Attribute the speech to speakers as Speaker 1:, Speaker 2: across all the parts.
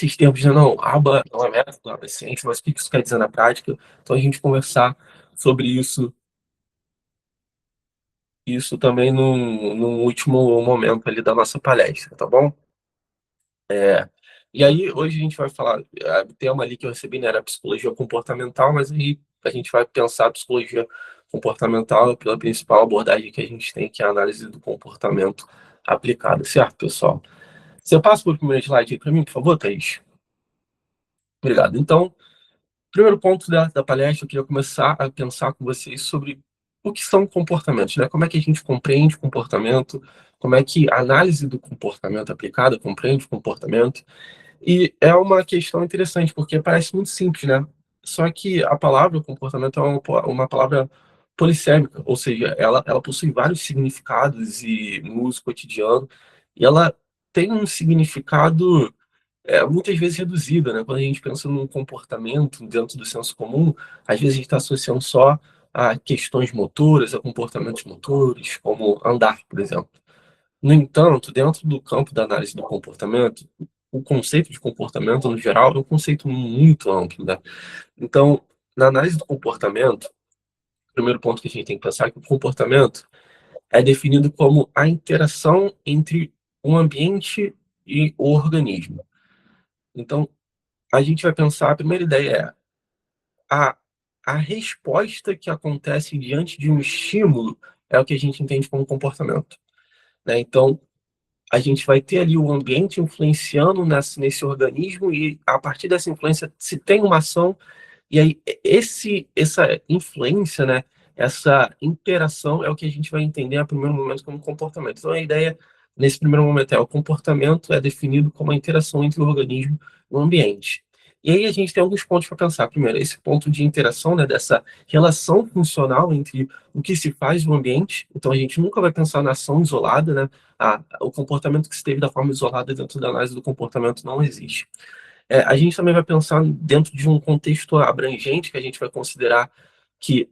Speaker 1: esses termos, né, não, aba não é método, aba é ciência, mas o que isso quer dizer na prática? Então a gente conversar sobre isso também no último momento ali da nossa palestra, tá bom? É, e aí hoje a gente vai falar, o tema ali que eu recebi, né, era psicologia comportamental, mas aí a gente vai pensar a psicologia comportamental pela principal abordagem que a gente tem, que é a análise do comportamento aplicado, certo, pessoal? Você passa por primeiro slide aí para mim, por favor, Thaís? Obrigado. Então, primeiro ponto da palestra, eu queria começar a pensar com vocês sobre o que são comportamentos, né? Como é que a gente compreende comportamento, como é que a análise do comportamento aplicada compreende o comportamento. E é uma questão interessante, porque parece muito simples, né? Só que a palavra comportamento é uma palavra polissêmica, ou seja, ela possui vários significados e no uso cotidiano, e ela tem um significado muitas vezes reduzida, né? Quando a gente pensa num comportamento dentro do senso comum, às vezes a gente está associando só a questões motoras, a comportamentos motores, como andar, por exemplo. No entanto, dentro do campo da análise do comportamento, o conceito de comportamento, no geral, é um conceito muito amplo, né? Então, na análise do comportamento, o primeiro ponto que a gente tem que pensar é que o comportamento é definido como a interação entre o ambiente e o organismo. Então, a gente vai pensar, a primeira ideia é a, a resposta que acontece diante de um estímulo é o que a gente entende como comportamento, né? Então, a gente vai ter ali o ambiente influenciando nesse organismo e a partir dessa influência se tem uma ação e aí essa influência, né, essa interação é o que a gente vai entender a primeiro momento como comportamento. Então a ideia nesse primeiro momento é o comportamento é definido como a interação entre o organismo e o ambiente. E aí a gente tem alguns pontos para pensar. Primeiro, esse ponto de interação, né, dessa relação funcional entre o que se faz no ambiente. Então a gente nunca vai pensar na ação isolada, né? O comportamento que se teve da forma isolada dentro da análise do comportamento não existe. A gente também vai pensar dentro de um contexto abrangente que a gente vai considerar que,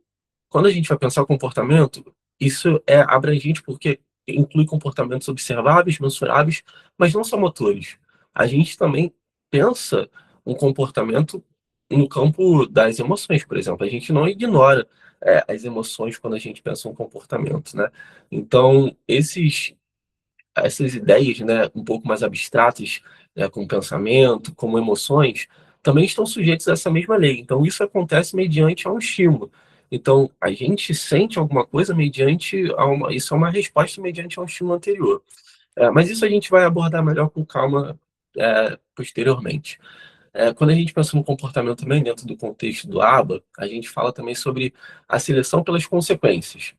Speaker 1: quando a gente vai pensar o comportamento, isso é abrangente porque inclui comportamentos observáveis, mensuráveis, mas não só motores. A gente também pensa um comportamento no campo das emoções, por exemplo. A gente não ignora as emoções quando a gente pensa um comportamento, né? Então, essas ideias, né, um pouco mais abstratas, né, como pensamento, como emoções, também estão sujeitos a essa mesma lei. Então, isso acontece mediante a um estímulo. Então, a gente sente alguma coisa mediante isso é uma resposta mediante a um estímulo anterior. Mas isso a gente vai abordar melhor com calma posteriormente. Quando a gente pensa no comportamento também dentro do contexto do ABA, a gente fala também sobre a seleção pelas consequências.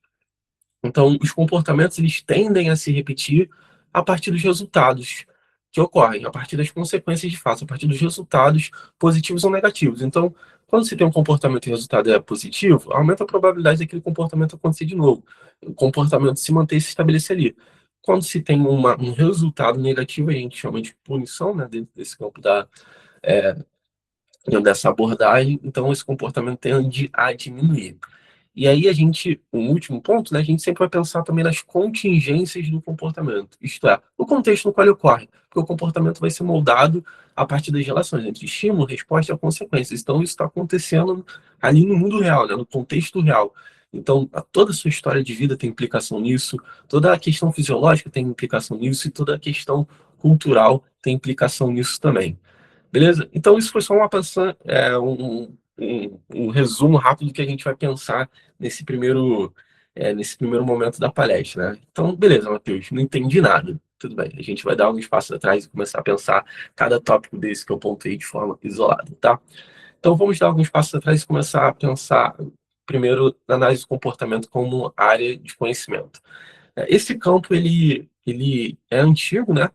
Speaker 1: Então, os comportamentos eles tendem a se repetir a partir dos resultados que ocorrem, a partir das consequências de fato, a partir dos resultados positivos ou negativos. Então, quando se tem um comportamento e o resultado é positivo, aumenta a probabilidade daquele comportamento acontecer de novo, o comportamento se manter e se estabelecer ali. Quando se tem um resultado negativo, a gente chama de punição, né, dentro desse campo é, dessa abordagem, então esse comportamento tende a diminuir. E aí o último ponto, né, a gente sempre vai pensar também nas contingências do comportamento, isto é, o contexto no qual ele ocorre, porque o comportamento vai ser moldado a partir das relações entre estímulo, resposta e consequências. Então isso está acontecendo ali no mundo real, né, no contexto real. Então toda a sua história de vida tem implicação nisso, toda a questão fisiológica tem implicação nisso e toda a questão cultural tem implicação nisso também. Beleza? Então, isso foi só um resumo rápido do que a gente vai pensar nesse primeiro momento da palestra, né? Então, beleza, Matheus, não entendi nada. Tudo bem, a gente vai dar alguns passos atrás e começar a pensar cada tópico desse que eu pontei de forma isolada, tá? Então, vamos dar alguns passos atrás e começar a pensar primeiro na análise do comportamento como área de conhecimento. Esse campo, ele é antigo, né?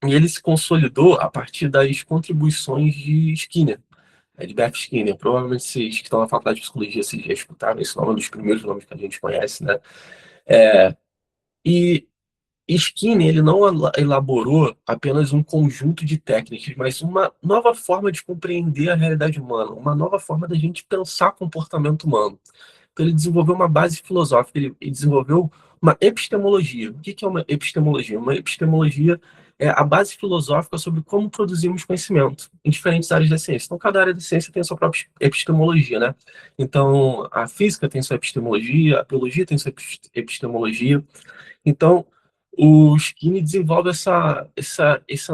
Speaker 1: E ele se consolidou a partir das contribuições de Skinner, de Beth Skinner. Provavelmente vocês que estão na faculdade de psicologia, vocês já escutaram esse nome, é um dos primeiros nomes que a gente conhece, né? E Skinner, ele não elaborou apenas um conjunto de técnicas, mas uma nova forma de compreender a realidade humana, uma nova forma da gente pensar comportamento humano. Então, ele desenvolveu uma base filosófica, ele desenvolveu uma epistemologia. O que é uma epistemologia? Uma epistemologia a base filosófica sobre como produzimos conhecimento em diferentes áreas da ciência. Então, cada área da ciência tem a sua própria epistemologia, né? Então, a física tem sua epistemologia, a biologia tem sua epistemologia. Então, o Skinner desenvolve essa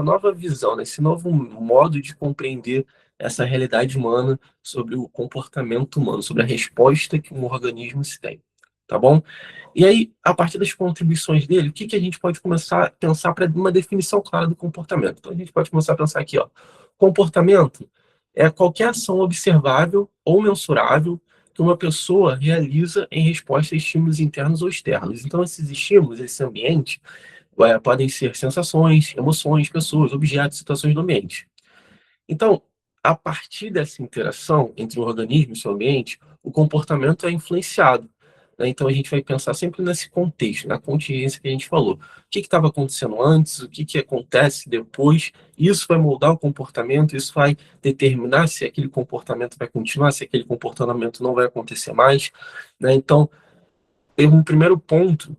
Speaker 1: nova visão, né? Esse novo modo de compreender essa realidade humana sobre o comportamento humano, sobre a resposta que um organismo se tem, tá bom? E aí, a partir das contribuições dele, o que que a gente pode começar a pensar para uma definição clara do comportamento? Então, a gente pode começar a pensar aqui, ó. Comportamento é qualquer ação observável ou mensurável que uma pessoa realiza em resposta a estímulos internos ou externos. Então, esses estímulos, esse ambiente, podem ser sensações, emoções, pessoas, objetos, situações do ambiente. Então, a partir dessa interação entre o organismo e o seu ambiente, o comportamento é influenciado, né? Então, a gente vai pensar sempre nesse contexto, na contingência que a gente falou. O que estava acontecendo antes, o que acontece depois, isso vai moldar o comportamento, isso vai determinar se aquele comportamento vai continuar, se aquele comportamento não vai acontecer mais, né? Então, tem um primeiro ponto,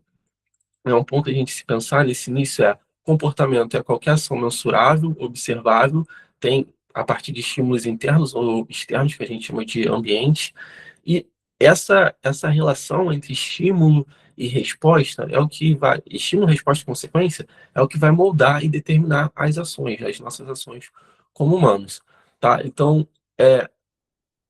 Speaker 1: é um ponto a gente se pensar nesse início comportamento é qualquer ação mensurável, observável, tem a partir de estímulos internos ou externos, que a gente chama de ambiente, e essa relação entre estímulo e resposta é o que vai, estímulo, resposta e consequência, é o que vai moldar e determinar as ações, as nossas ações como humanos, tá? Então, é,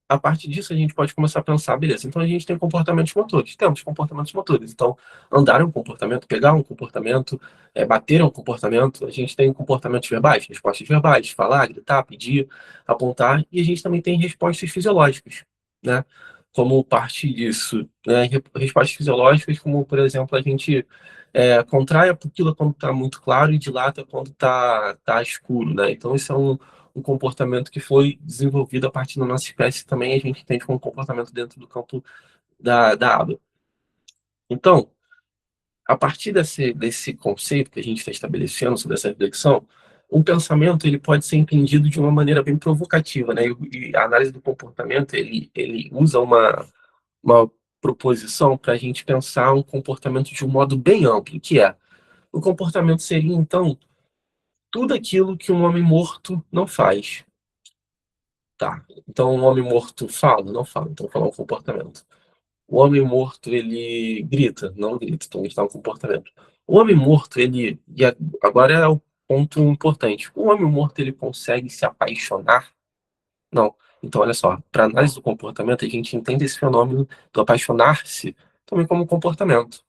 Speaker 1: a partir disso, a gente pode começar a pensar, beleza, então a gente tem comportamentos motores, temos comportamentos motores. Então, andar é um comportamento, pegar um comportamento, bater é um comportamento, a gente tem comportamentos verbais, respostas verbais, falar, gritar, pedir, apontar, e a gente também tem respostas fisiológicas, né? Como parte disso, né? Respostas fisiológicas, como, por exemplo, a gente contrai a pupila quando está muito claro e dilata quando tá escuro, né? Então, isso é um comportamento que foi desenvolvido a partir da nossa espécie também, a gente entende como comportamento dentro do campo da aba. Então, a partir desse conceito que a gente está estabelecendo sobre essa reflexão, um pensamento ele pode ser entendido de uma maneira bem provocativa, né? E a análise do comportamento ele usa uma proposição para a gente pensar um comportamento de um modo bem amplo, que é o comportamento seria então tudo aquilo que um homem morto não faz. Tá. Então, um homem morto fala? Não fala. Então, falar um comportamento. O homem morto, ele grita? Não grita. Então, gritar é um comportamento. O homem morto, ele. E agora é o ponto importante. O homem morto, ele consegue se apaixonar? Não. Então, olha só. Para análise do comportamento, a gente entende esse fenômeno do apaixonar-se também como comportamento,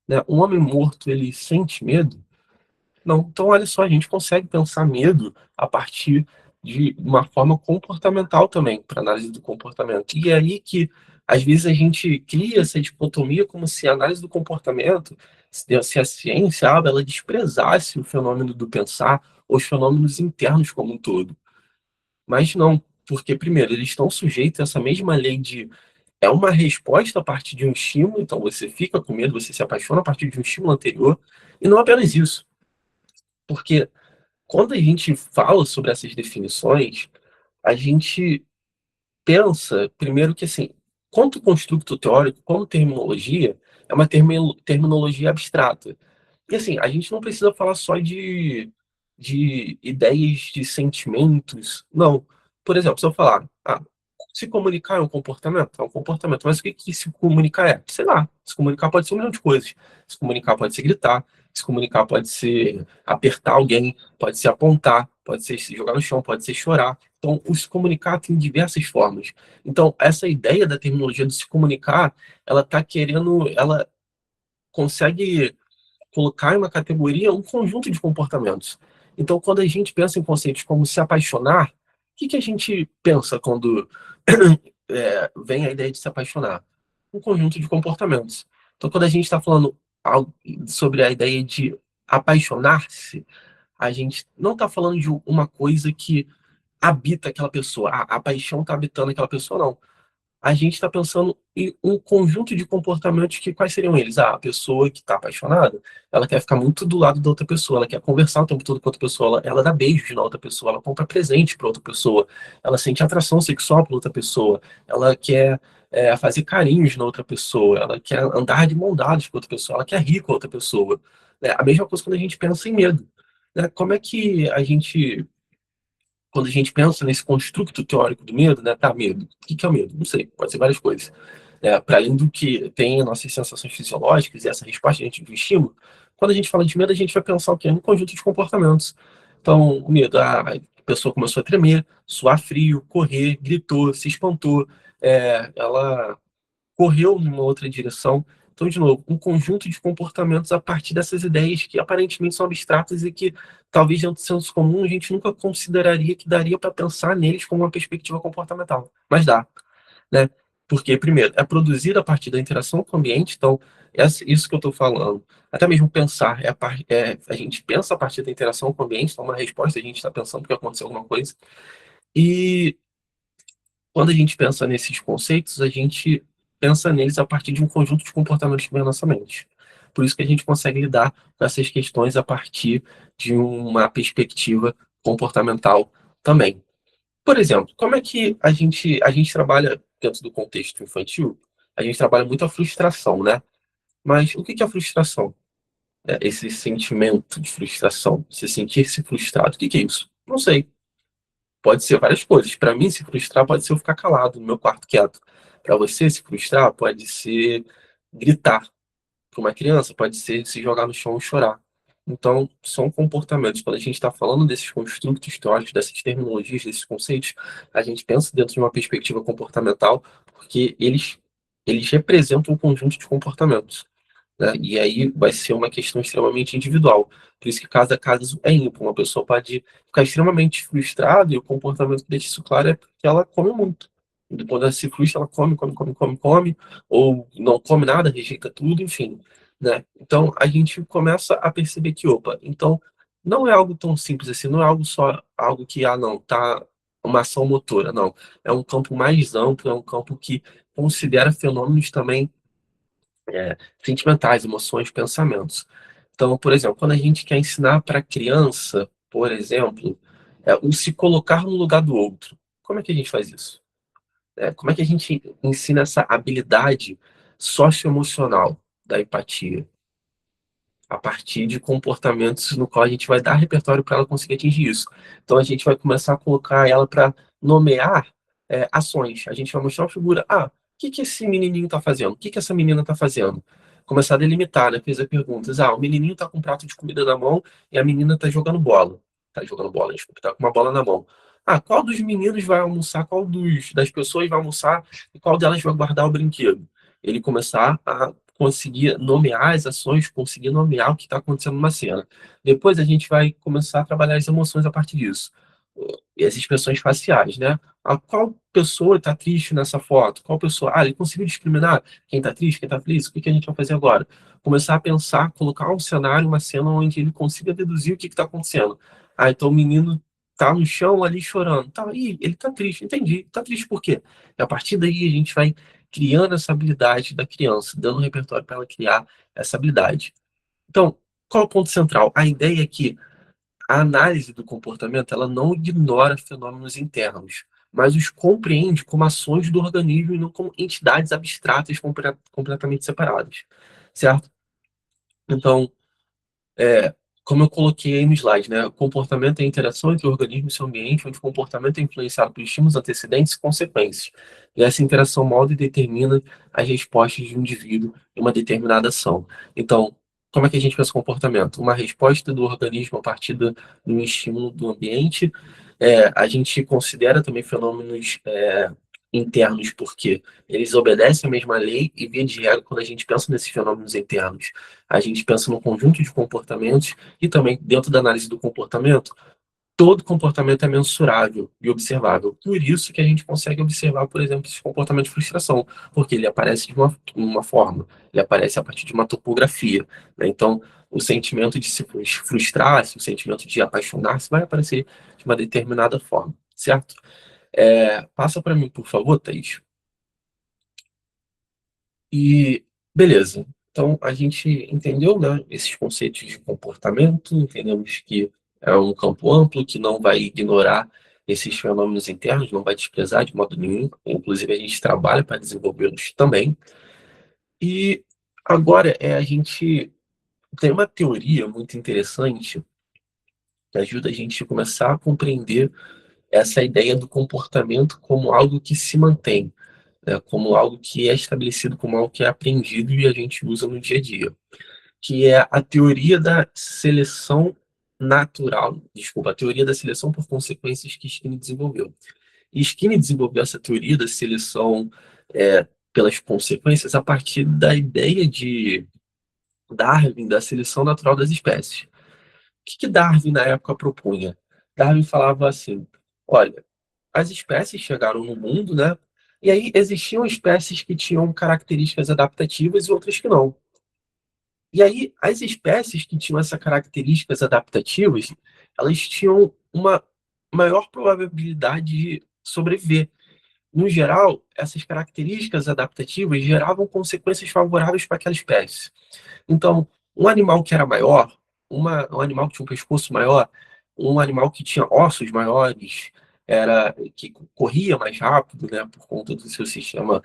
Speaker 1: né? Um homem morto, ele sente medo? Não, então olha só, a gente consegue pensar medo a partir de uma forma comportamental também, para análise do comportamento. E é aí que, às vezes, a gente cria essa dicotomia como se a análise do comportamento, se a ciência, ela desprezasse o fenômeno do pensar, ou os fenômenos internos como um todo. Mas não, porque, primeiro, eles estão sujeitos a essa mesma lei de é uma resposta a partir de um estímulo, então você fica com medo, você se apaixona a partir de um estímulo anterior, e não apenas isso. Porque quando a gente fala sobre essas definições, a gente pensa, primeiro, que assim, quanto construto teórico, como terminologia, é uma terminologia abstrata. E assim, a gente não precisa falar só de ideias, de sentimentos. Não. Por exemplo, se eu falar, se comunicar é um comportamento? É um comportamento. Mas o que que se comunicar é? Sei lá. Se comunicar pode ser um milhão de coisas. Se comunicar pode ser gritar. Se comunicar pode ser apertar alguém. Pode ser apontar. Pode ser se jogar no chão. Pode ser chorar. Então, o se comunicar tem diversas formas. Então, essa ideia da terminologia do se comunicar, ela está querendo, ela consegue colocar em uma categoria um conjunto de comportamentos. Então, quando a gente pensa em conceitos como se apaixonar, o que que a gente pensa quando vem a ideia de se apaixonar? Um conjunto de comportamentos. Então, quando a gente está falando sobre a ideia de apaixonar-se, a gente não está falando de uma coisa que habita aquela pessoa. A paixão está habitando aquela pessoa, não, a gente está pensando em um conjunto de comportamentos que quais seriam eles? A pessoa que está apaixonada, ela quer ficar muito do lado da outra pessoa, ela quer conversar o tempo todo com a outra pessoa, ela dá beijos na outra pessoa, ela compra presente para outra pessoa, ela sente atração sexual por outra pessoa, ela quer fazer carinhos na outra pessoa, ela quer andar de mão dadas com outra pessoa, ela quer rir com a outra pessoa. É a mesma coisa quando a gente pensa em medo. né? Como é que a gente, quando a gente pensa nesse construto teórico do medo, né? Tá, medo. O que que é o medo? Não sei, pode ser várias coisas. Para além do que tem nossas sensações fisiológicas e essa resposta que a gente do estímulo, quando a gente fala de medo, a gente vai pensar o quê? Um conjunto de comportamentos. Então, o medo, a pessoa começou a tremer, suar frio, correr, gritou, se espantou, ela correu numa outra direção. Então, de novo, um conjunto de comportamentos a partir dessas ideias que aparentemente são abstratas e que talvez dentro do senso comum a gente nunca consideraria que daria para pensar neles como uma perspectiva comportamental. Mas dá, né? Porque, primeiro, é produzido a partir da interação com o ambiente, então, isso que eu estou falando, até mesmo pensar, a gente pensa a partir da interação com o ambiente, então, uma resposta a gente está pensando que aconteceu alguma coisa, e quando a gente pensa nesses conceitos, a gente pensa neles a partir de um conjunto de comportamentos que vem na nossa mente. Por isso que a gente consegue lidar com essas questões a partir de uma perspectiva comportamental também. Por exemplo, como é que a gente trabalha dentro do contexto infantil? A gente trabalha muito a frustração, né? Mas o que que é a frustração? É esse sentimento de frustração, se sentir-se frustrado. O que que é isso? Não sei. Pode ser várias coisas. Para mim, se frustrar pode ser eu ficar calado no meu quarto quieto. Para você, se frustrar pode ser gritar. Para uma criança, pode ser se jogar no chão e chorar. Então, são comportamentos. Quando a gente está falando desses construtos teóricos, dessas terminologias, desses conceitos, a gente pensa dentro de uma perspectiva comportamental, porque eles representam um conjunto de comportamentos, né? E aí vai ser uma questão extremamente individual. Por isso que cada caso é ímpar. Uma pessoa pode ficar extremamente frustrada e o comportamento que deixa isso claro é porque ela come muito. E quando ela se frustra, ela come, come, come, come, come, ou não come nada, rejeita tudo, enfim, né? Então a gente começa a perceber que, opa, então não é algo tão simples assim, não é algo só algo que, não, tá uma ação motora, não. É um campo mais amplo, é um campo que considera fenômenos também sentimentais, emoções, pensamentos. Então, por exemplo, quando a gente quer ensinar para a criança, por exemplo, o se colocar no lugar do outro, como é que a gente faz isso? Como é que a gente ensina essa habilidade socioemocional da empatia? A partir de comportamentos no qual a gente vai dar repertório para ela conseguir atingir isso. Então a gente vai começar a colocar ela para nomear ações. A gente vai mostrar uma figura. O que que esse menininho está fazendo? O que que essa menina está fazendo? Começar a delimitar, né? Fazer perguntas. O menininho está com um prato de comida na mão e a menina está jogando bola. Está jogando bola, desculpa, está com uma bola na mão. Qual dos meninos vai almoçar? Qual das pessoas vai almoçar? E qual delas vai guardar o brinquedo? Ele começar a conseguir nomear as ações, conseguir nomear o que está acontecendo numa cena. Depois a gente vai começar a trabalhar as emoções a partir disso. E as expressões faciais, né? Qual pessoa está triste nessa foto? Qual pessoa? Ele conseguiu discriminar quem está triste, quem está feliz? O que que a gente vai fazer agora? Começar a pensar, colocar um cenário, uma cena onde ele consiga deduzir o que está acontecendo. Então o menino tá no chão ali chorando. Tá, ele tá triste, entendi. Tá triste por quê? E a partir daí a gente vai criando essa habilidade da criança, dando um repertório para ela criar essa habilidade. Então, qual é o ponto central? A ideia é que a análise do comportamento ela não ignora fenômenos internos, mas os compreende como ações do organismo e não como entidades abstratas completamente separadas, certo? Então, é, como eu coloquei aí no slide, né? O comportamento é a interação entre o organismo e seu ambiente, onde o comportamento é influenciado por estímulos antecedentes e consequências. E essa interação molda e determina as respostas de um indivíduo em uma determinada ação. Então, como é que a gente pensa o comportamento? Uma resposta do organismo a partir do estímulo do ambiente. A gente considera também fenômenos internos, porque eles obedecem a mesma lei e, via de regra, quando a gente pensa nesses fenômenos internos, a gente pensa num conjunto de comportamentos e também, dentro da análise do comportamento, todo comportamento é mensurável e observável. Por isso que a gente consegue observar, por exemplo, esse comportamento de frustração, porque ele aparece de uma forma, ele aparece a partir de uma topografia, né? Então, o sentimento de se frustrar, o sentimento de apaixonar-se vai aparecer de uma determinada forma, certo? Passa para mim, por favor, Thaís. E beleza. Então a gente entendeu, né, esses conceitos de comportamento, entendemos que é um campo amplo que não vai ignorar esses fenômenos internos, não vai desprezar de modo nenhum. Inclusive a gente trabalha para desenvolvê-los também. E agora a gente tem uma teoria muito interessante que ajuda a gente a começar a compreender essa ideia do comportamento como algo que se mantém, né, como algo que é estabelecido, como algo que é aprendido e a gente usa no dia a dia, que é a teoria da seleção natural, desculpa, a teoria da seleção por consequências que Skinner desenvolveu. E Skinner desenvolveu essa teoria da seleção pelas consequências a partir da ideia de Darwin da seleção natural das espécies. O que Darwin na época propunha? Darwin falava assim: olha, as espécies chegaram no mundo, né? E aí existiam espécies que tinham características adaptativas e outras que não. E aí as espécies que tinham essas características adaptativas, elas tinham uma maior probabilidade de sobreviver. No geral, essas características adaptativas geravam consequências favoráveis para aquela espécie. Então, um animal que era maior, um animal que tinha um pescoço maior, um animal que tinha ossos maiores, que corria mais rápido, né, por conta do seu sistema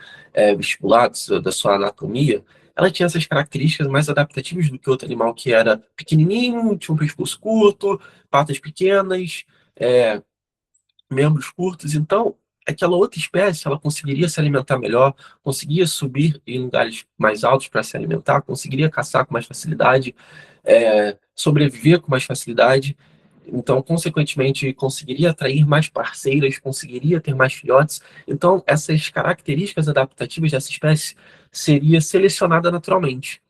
Speaker 1: vestibular, da sua anatomia, ela tinha essas características mais adaptativas do que outro animal que era pequenininho, tinha um pescoço curto, patas pequenas, é, membros curtos. Então, aquela outra espécie, ela conseguiria se alimentar melhor, conseguia subir em lugares mais altos para se alimentar, conseguiria caçar com mais facilidade, sobreviver com mais facilidade. Então, consequentemente, conseguiria atrair mais parceiras, conseguiria ter mais filhotes. Então, essas características adaptativas dessa espécie seria selecionada naturalmente.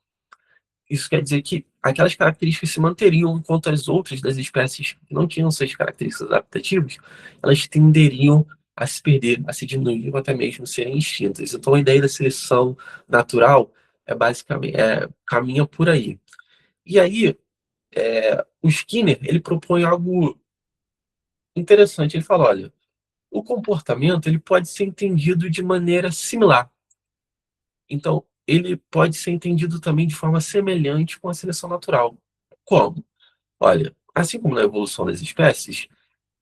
Speaker 1: Isso quer dizer que aquelas características se manteriam, enquanto as outras das espécies que não tinham essas características adaptativas, elas tenderiam a se perder, a se diminuir ou até mesmo serem extintas. Então, a ideia da seleção natural caminha por aí. E aí, o Skinner, ele propõe algo interessante. Ele fala, olha, o comportamento ele pode ser entendido de maneira similar. Então, ele pode ser entendido também de forma semelhante com a seleção natural. Como? Olha, assim como na evolução das espécies,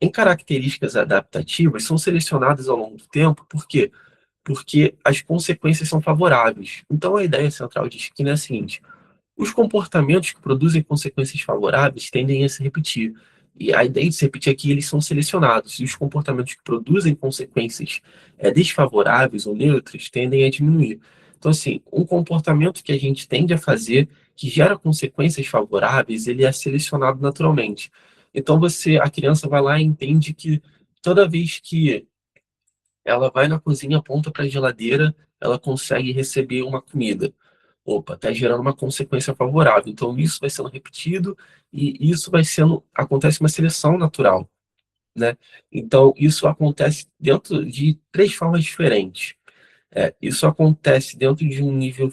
Speaker 1: em características adaptativas são selecionadas ao longo do tempo, por quê? Porque as consequências são favoráveis. Então a ideia central de Skinner é a seguinte: os comportamentos que produzem consequências favoráveis tendem a se repetir. E a ideia de se repetir é que eles são selecionados, e os comportamentos que produzem consequências desfavoráveis ou neutras tendem a diminuir. Então, assim, um comportamento que a gente tende a fazer, que gera consequências favoráveis, ele é selecionado naturalmente. Então, a criança vai lá e entende que toda vez que ela vai na cozinha, aponta para a geladeira, ela consegue receber uma comida. Opa, está gerando uma consequência favorável. Então, isso vai sendo repetido e isso acontece uma seleção natural, né? Então, isso acontece dentro de três formas diferentes. Isso acontece dentro de um nível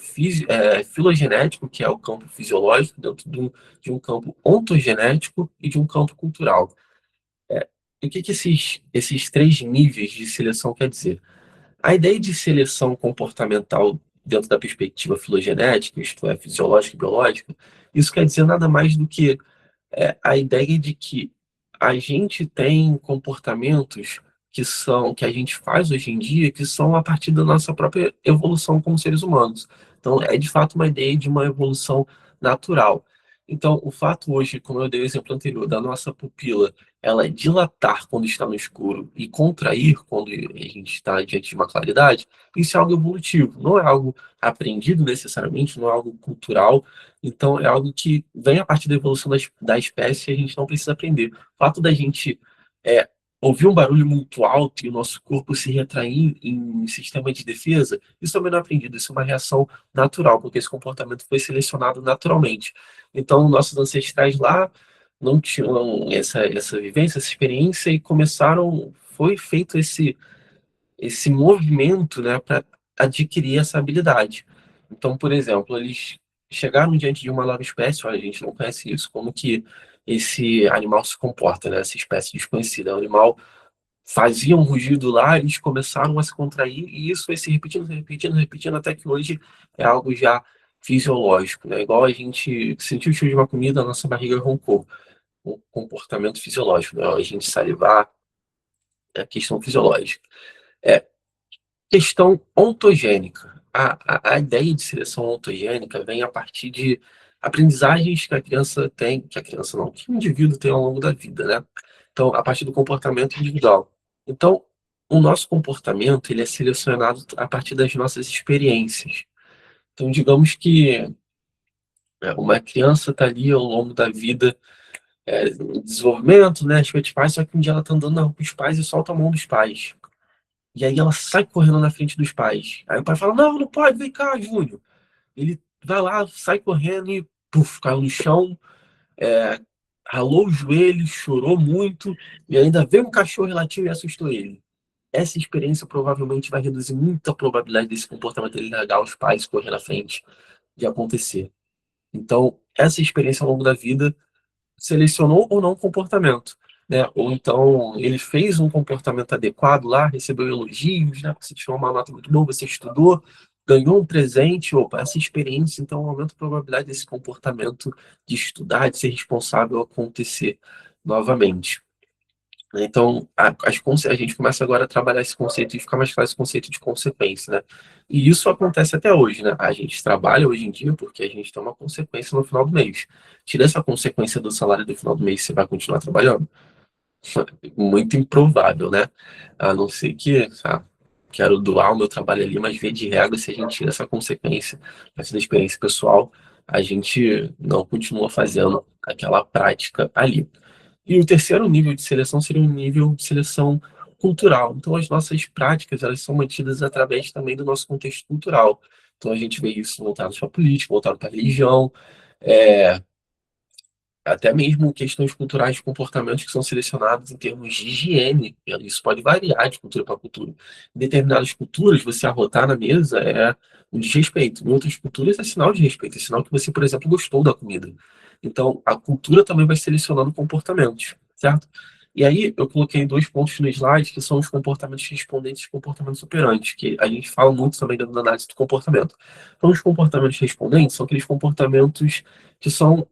Speaker 1: filogenético, que é o campo fisiológico, dentro de um campo ontogenético e de um campo cultural. E o que esses três níveis de seleção quer dizer? A ideia de seleção comportamental dentro da perspectiva filogenética, isto é, fisiológica e biológica, isso quer dizer nada mais do que a ideia de que a gente tem comportamentos que a gente faz hoje em dia, que são a partir da nossa própria evolução como seres humanos. Então, é de fato uma ideia de uma evolução natural. Então, o fato hoje, como eu dei o exemplo anterior, da nossa pupila, ela dilatar quando está no escuro e contrair quando a gente está diante de uma claridade, isso é algo evolutivo, não é algo aprendido necessariamente, não é algo cultural, então é algo que vem a partir da evolução da espécie e a gente não precisa aprender. O fato da gente é, ouvir um barulho muito alto e o nosso corpo se retrair em sistema de defesa, isso também não é aprendido, isso é uma reação natural, porque esse comportamento foi selecionado naturalmente. Então, nossos ancestrais lá não tinham essa vivência, essa experiência e foi feito esse movimento, né, para adquirir essa habilidade. Então, por exemplo, eles chegaram diante de uma nova espécie, olha, a gente não conhece isso, como que esse animal se comporta, né, essa espécie desconhecida. O animal fazia um rugido lá, eles começaram a se contrair e isso foi se repetindo, se repetindo, repetindo, até que hoje é algo já fisiológico, né? Igual a gente sentiu o cheiro de uma comida, a nossa barriga roncou. Um comportamento fisiológico, né? A gente salivar é questão fisiológica. É, questão ontogênica. A ideia de seleção ontogênica vem a partir de aprendizagens que a criança tem, que a criança não, que o indivíduo tem ao longo da vida, né? Então, a partir do comportamento individual. Então, o nosso comportamento, ele é selecionado a partir das nossas experiências. Então, digamos que uma criança está ali ao longo da vida, em desenvolvimento, né, acho que os pais, só que um dia ela está andando na rua com os pais e solta a mão dos pais. E aí ela sai correndo na frente dos pais. Aí o pai fala, não, não pode, vem cá, Júnior. Ele vai lá, sai correndo e, puf, caiu no chão, é, ralou os joelhos, chorou muito, e ainda veio um cachorro relativo e assustou ele. Essa experiência provavelmente vai reduzir muito a probabilidade desse comportamento dele largar os pais correr na frente de acontecer. Então, essa experiência ao longo da vida selecionou ou não o comportamento, né? Ou então ele fez um comportamento adequado lá, recebeu elogios, né? Você tirou uma nota muito boa, você estudou, ganhou um presente, opa, essa experiência então aumenta a probabilidade desse comportamento de estudar, de ser responsável acontecer novamente. Então, a gente começa agora a trabalhar esse conceito e ficar mais claro esse conceito de consequência, né? E isso acontece até hoje, né? A gente trabalha hoje em dia porque a gente tem uma consequência no final do mês. Tira essa consequência do salário do final do mês, você vai continuar trabalhando? Muito improvável, né? A não ser que, quero doar o meu trabalho ali, mas via de regra, se a gente tira essa consequência, essa experiência pessoal, a gente não continua fazendo aquela prática ali. E o terceiro nível de seleção seria um nível de seleção cultural. Então, as nossas práticas, elas são mantidas através também do nosso contexto cultural. Então, a gente vê isso voltado para a política, voltado para a religião, é, até mesmo questões culturais de comportamentos que são selecionados em termos de higiene. Isso pode variar de cultura para cultura. Em determinadas culturas, você arrotar na mesa é um desrespeito. Em outras culturas, é sinal de respeito. É sinal que você, por exemplo, gostou da comida. Então, a cultura também vai selecionando comportamentos, certo? E aí, eu coloquei dois pontos no slide, que são os comportamentos respondentes e os comportamentos operantes, que a gente fala muito também da análise do comportamento. Então, os comportamentos respondentes são aqueles comportamentos que são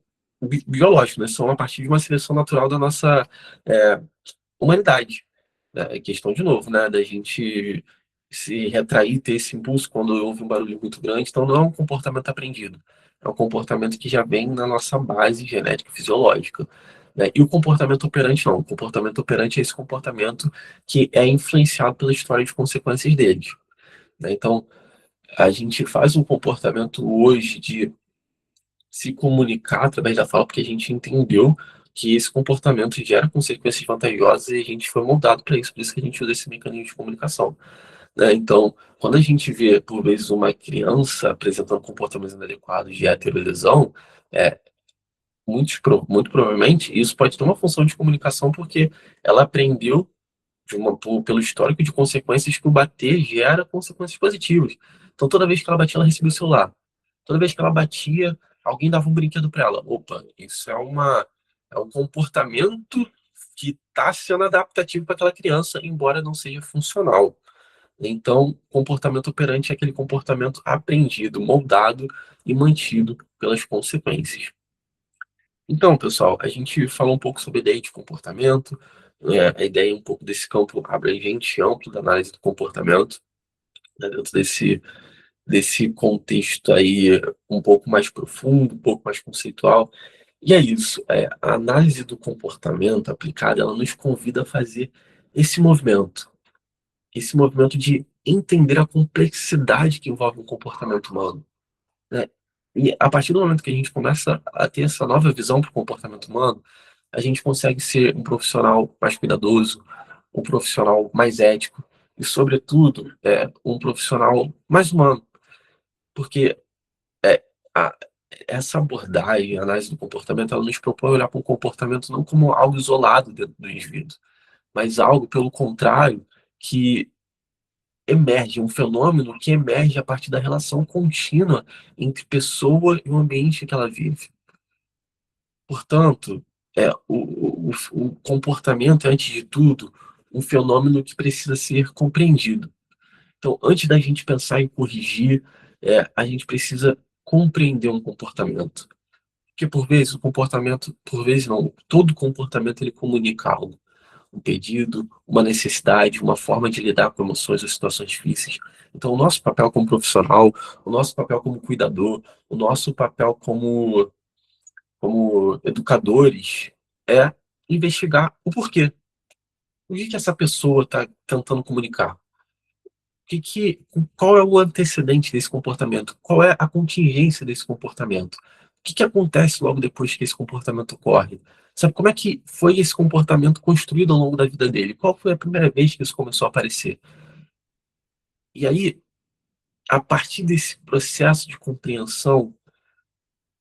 Speaker 1: biológicos, né? São a partir de uma seleção natural da nossa é, humanidade. Né? É questão, de novo, né? Da gente se retrair, ter esse impulso quando houve um barulho muito grande. Então, não é um comportamento aprendido. É um comportamento que já vem na nossa base genética fisiológica. Né? E o comportamento operante não. O comportamento operante é esse comportamento que é influenciado pela história de consequências deles. Né? Então, a gente faz um comportamento hoje de se comunicar através da fala, porque a gente entendeu que esse comportamento gera consequências vantajosas e a gente foi moldado para isso, por isso que a gente usa esse mecanismo de comunicação. Né? Então, quando a gente vê, por vezes, uma criança apresentando comportamentos inadequados de heterolesão, é, muito provavelmente isso pode ter uma função de comunicação porque ela aprendeu pelo histórico de consequências que o bater gera consequências positivas. Então, toda vez que ela batia, ela recebia o celular. Toda vez que ela batia, alguém dava um brinquedo para ela. Opa, isso é um comportamento que está sendo adaptativo para aquela criança, embora não seja funcional. Então, comportamento operante é aquele comportamento aprendido, moldado e mantido pelas consequências. Então, pessoal, a gente falou um pouco sobre a ideia de comportamento, né, a ideia um pouco desse campo abrangente e amplo da análise do comportamento, né, dentro desse contexto aí um pouco mais profundo, um pouco mais conceitual. E é isso, a análise do comportamento aplicada, ela nos convida a fazer esse movimento de entender a complexidade que envolve o comportamento humano, né? E a partir do momento que a gente começa a ter essa nova visão para o comportamento humano, a gente consegue ser um profissional mais cuidadoso, um profissional mais ético e, sobretudo, um profissional mais humano, porque é, a- essa abordagem, a análise do comportamento, ela nos propõe olhar para o comportamento não como algo isolado dentro do indivíduo, mas algo, pelo contrário, que emerge, um fenômeno que emerge a partir da relação contínua entre pessoa e o ambiente que ela vive. Portanto, o comportamento é, antes de tudo, um fenômeno que precisa ser compreendido. Então, antes da gente pensar em corrigir, a gente precisa compreender um comportamento. Porque, por vezes, o comportamento, por vezes não, todo comportamento ele comunica algo. Um pedido, uma necessidade, uma forma de lidar com emoções ou situações difíceis. Então, o nosso papel como profissional, o nosso papel como cuidador, o nosso papel como como educadores, é investigar o porquê. O que que essa pessoa está tentando comunicar? Qual é o antecedente desse comportamento? Qual é a contingência desse comportamento? O que que acontece logo depois que esse comportamento ocorre? Sabe, como é que foi esse comportamento construído ao longo da vida dele? Qual foi a primeira vez que isso começou a aparecer? E aí, a partir desse processo de compreensão,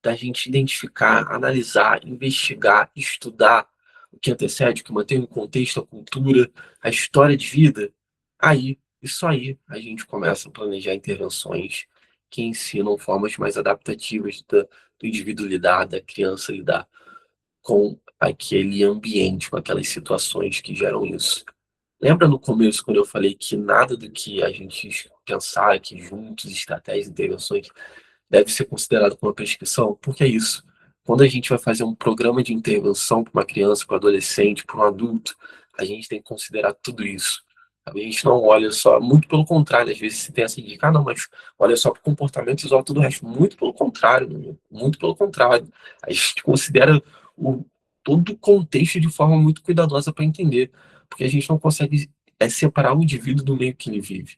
Speaker 1: da gente identificar, analisar, investigar, estudar o que antecede, o que mantém o contexto, a cultura, a história de vida, isso aí, a gente começa a planejar intervenções que ensinam formas mais adaptativas do indivíduo lidar, da criança lidar com aquele ambiente, com aquelas situações que geram isso. Lembra no começo, quando eu falei que nada do que a gente pensar aqui juntos, estratégias, intervenções, deve ser considerado como uma prescrição? Porque é isso. Quando a gente vai fazer um programa de intervenção para uma criança, para um adolescente, para um adulto, a gente tem que considerar tudo isso. A gente não olha só, muito pelo contrário, às vezes se tem essa dica, não, mas olha só para o comportamento e isola todo o resto. Muito pelo contrário, meu amigo, muito pelo contrário. A gente considera o, todo o contexto de forma muito cuidadosa para entender, porque a gente não consegue separar o indivíduo do meio que ele vive.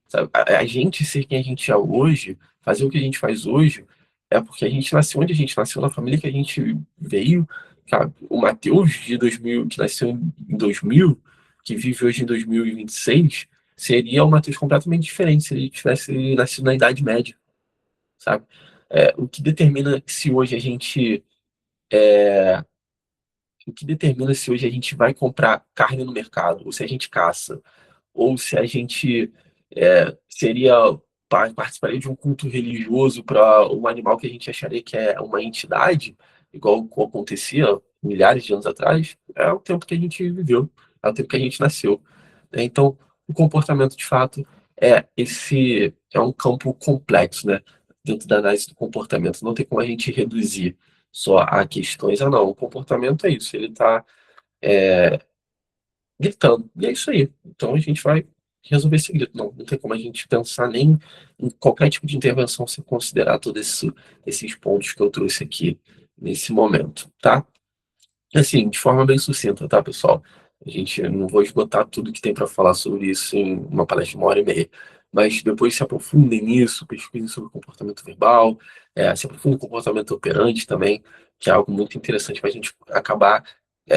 Speaker 1: Sabe? A gente ser quem a gente é hoje, fazer o que a gente faz hoje, é porque a gente nasceu onde a gente nasceu, na família que a gente veio. Cara, o Matheus de 2000, que nasceu em 2000, que vive hoje em 2026, seria um Matheus completamente diferente se ele tivesse nascido na Idade Média, sabe? O que determina se hoje a gente o que determina se hoje a gente vai comprar carne no mercado, ou se a gente caça, ou se a gente seria participaria de um culto religioso para um animal que a gente acharia que é uma entidade, igual acontecia milhares de anos atrás, é o tempo que a gente viveu, é o tempo que a gente nasceu. Né? Então, o comportamento, de fato, é um campo complexo, né? Dentro da análise do comportamento. Não tem como a gente reduzir só a questões, não, o comportamento é isso, ele está gritando. E é isso aí. Então a gente vai resolver esse grito. Não tem como a gente pensar nem em qualquer tipo de intervenção sem considerar todos esses pontos que eu trouxe aqui nesse momento, tá? Assim, de forma bem sucinta, tá, pessoal? A gente não vou esgotar tudo que tem para falar sobre isso em uma palestra de 1 hora e meia. Mas depois se aprofundem nisso, pesquisem sobre comportamento verbal, se aprofundem no comportamento operante também, que é algo muito interessante para a gente acabar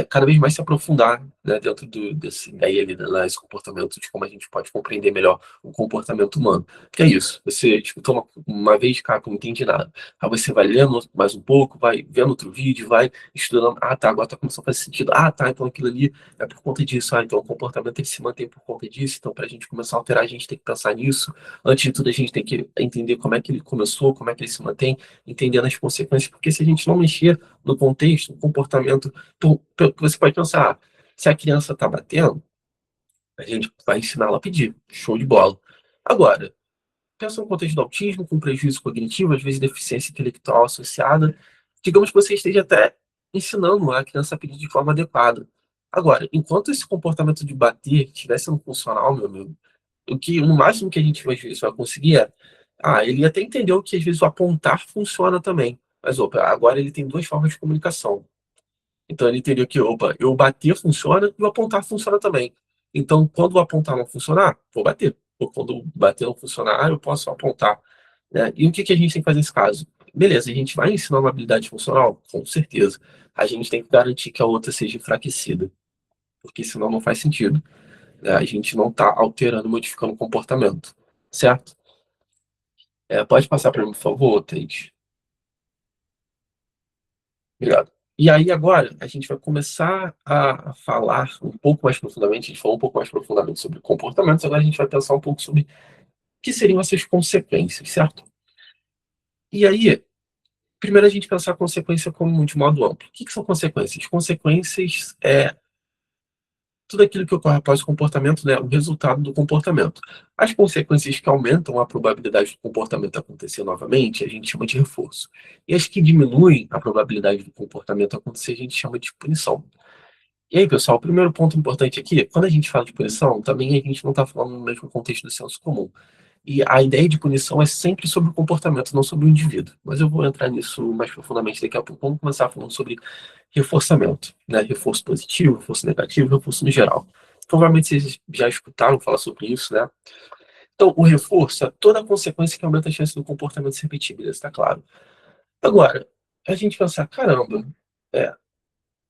Speaker 1: cada vez mais se aprofundar, né, dentro desse ideia ali, desse comportamento, de como a gente pode compreender melhor o comportamento humano. Porque é isso, você escutou uma vez, cara, não entendi nada. Aí você vai lendo mais um pouco, vai vendo outro vídeo, vai estudando, tá, agora tá começando a fazer sentido, tá, então aquilo ali é por conta disso, então o comportamento ele se mantém por conta disso, então para a gente começar a alterar, a gente tem que pensar nisso, antes de tudo a gente tem que entender como é que ele começou, como é que ele se mantém, entendendo as consequências, porque se a gente não mexer no contexto, no comportamento, então, você pode pensar, se a criança tá batendo, a gente vai ensinar ela a pedir, show de bola. Agora, pensa no contexto do autismo, com prejuízo cognitivo, às vezes deficiência intelectual associada. Digamos que você esteja até ensinando a criança a pedir de forma adequada. Agora, enquanto esse comportamento de bater estiver sendo funcional, meu amigo, no máximo que a gente às vezes vai conseguir ele até entendeu que às vezes o apontar funciona também. Mas, opa, agora ele tem duas formas de comunicação. Então ele teria que, opa, eu bater funciona e o apontar funciona também. Então, quando o apontar não funcionar, vou bater. Ou quando o bater não funcionar, eu posso apontar. Né? E o que que a gente tem que fazer nesse caso? Beleza, a gente vai ensinar uma habilidade funcional? Com certeza. A gente tem que garantir que a outra seja enfraquecida, porque senão não faz sentido. Né? A gente não está alterando, modificando o comportamento. Certo? Pode passar para mim, por favor, Thaís? Obrigado. E aí, agora, a gente vai começar a falar um pouco mais profundamente, a gente falou um pouco mais profundamente sobre comportamentos, agora a gente vai pensar um pouco sobre o que seriam essas consequências, certo? E aí, primeiro a gente pensar a consequência como de modo amplo. O que que são consequências? Consequências é tudo aquilo que ocorre após o comportamento, né, o resultado do comportamento. As consequências que aumentam a probabilidade do comportamento acontecer novamente, a gente chama de reforço. E as que diminuem a probabilidade do comportamento acontecer, a gente chama de punição. E aí, pessoal, o primeiro ponto importante aqui, quando a gente fala de punição, também a gente não está falando no mesmo contexto do senso comum. E a ideia de punição é sempre sobre o comportamento, não sobre o indivíduo. Mas eu vou entrar nisso mais profundamente daqui a pouco. Vamos começar falando sobre reforçamento, né? Reforço positivo, reforço negativo, reforço no geral. Provavelmente vocês já escutaram falar sobre isso, né? Então, o reforço é toda a consequência que aumenta a chance do comportamento se repetir, beleza? Está claro. Agora, a gente pensar, caramba, é,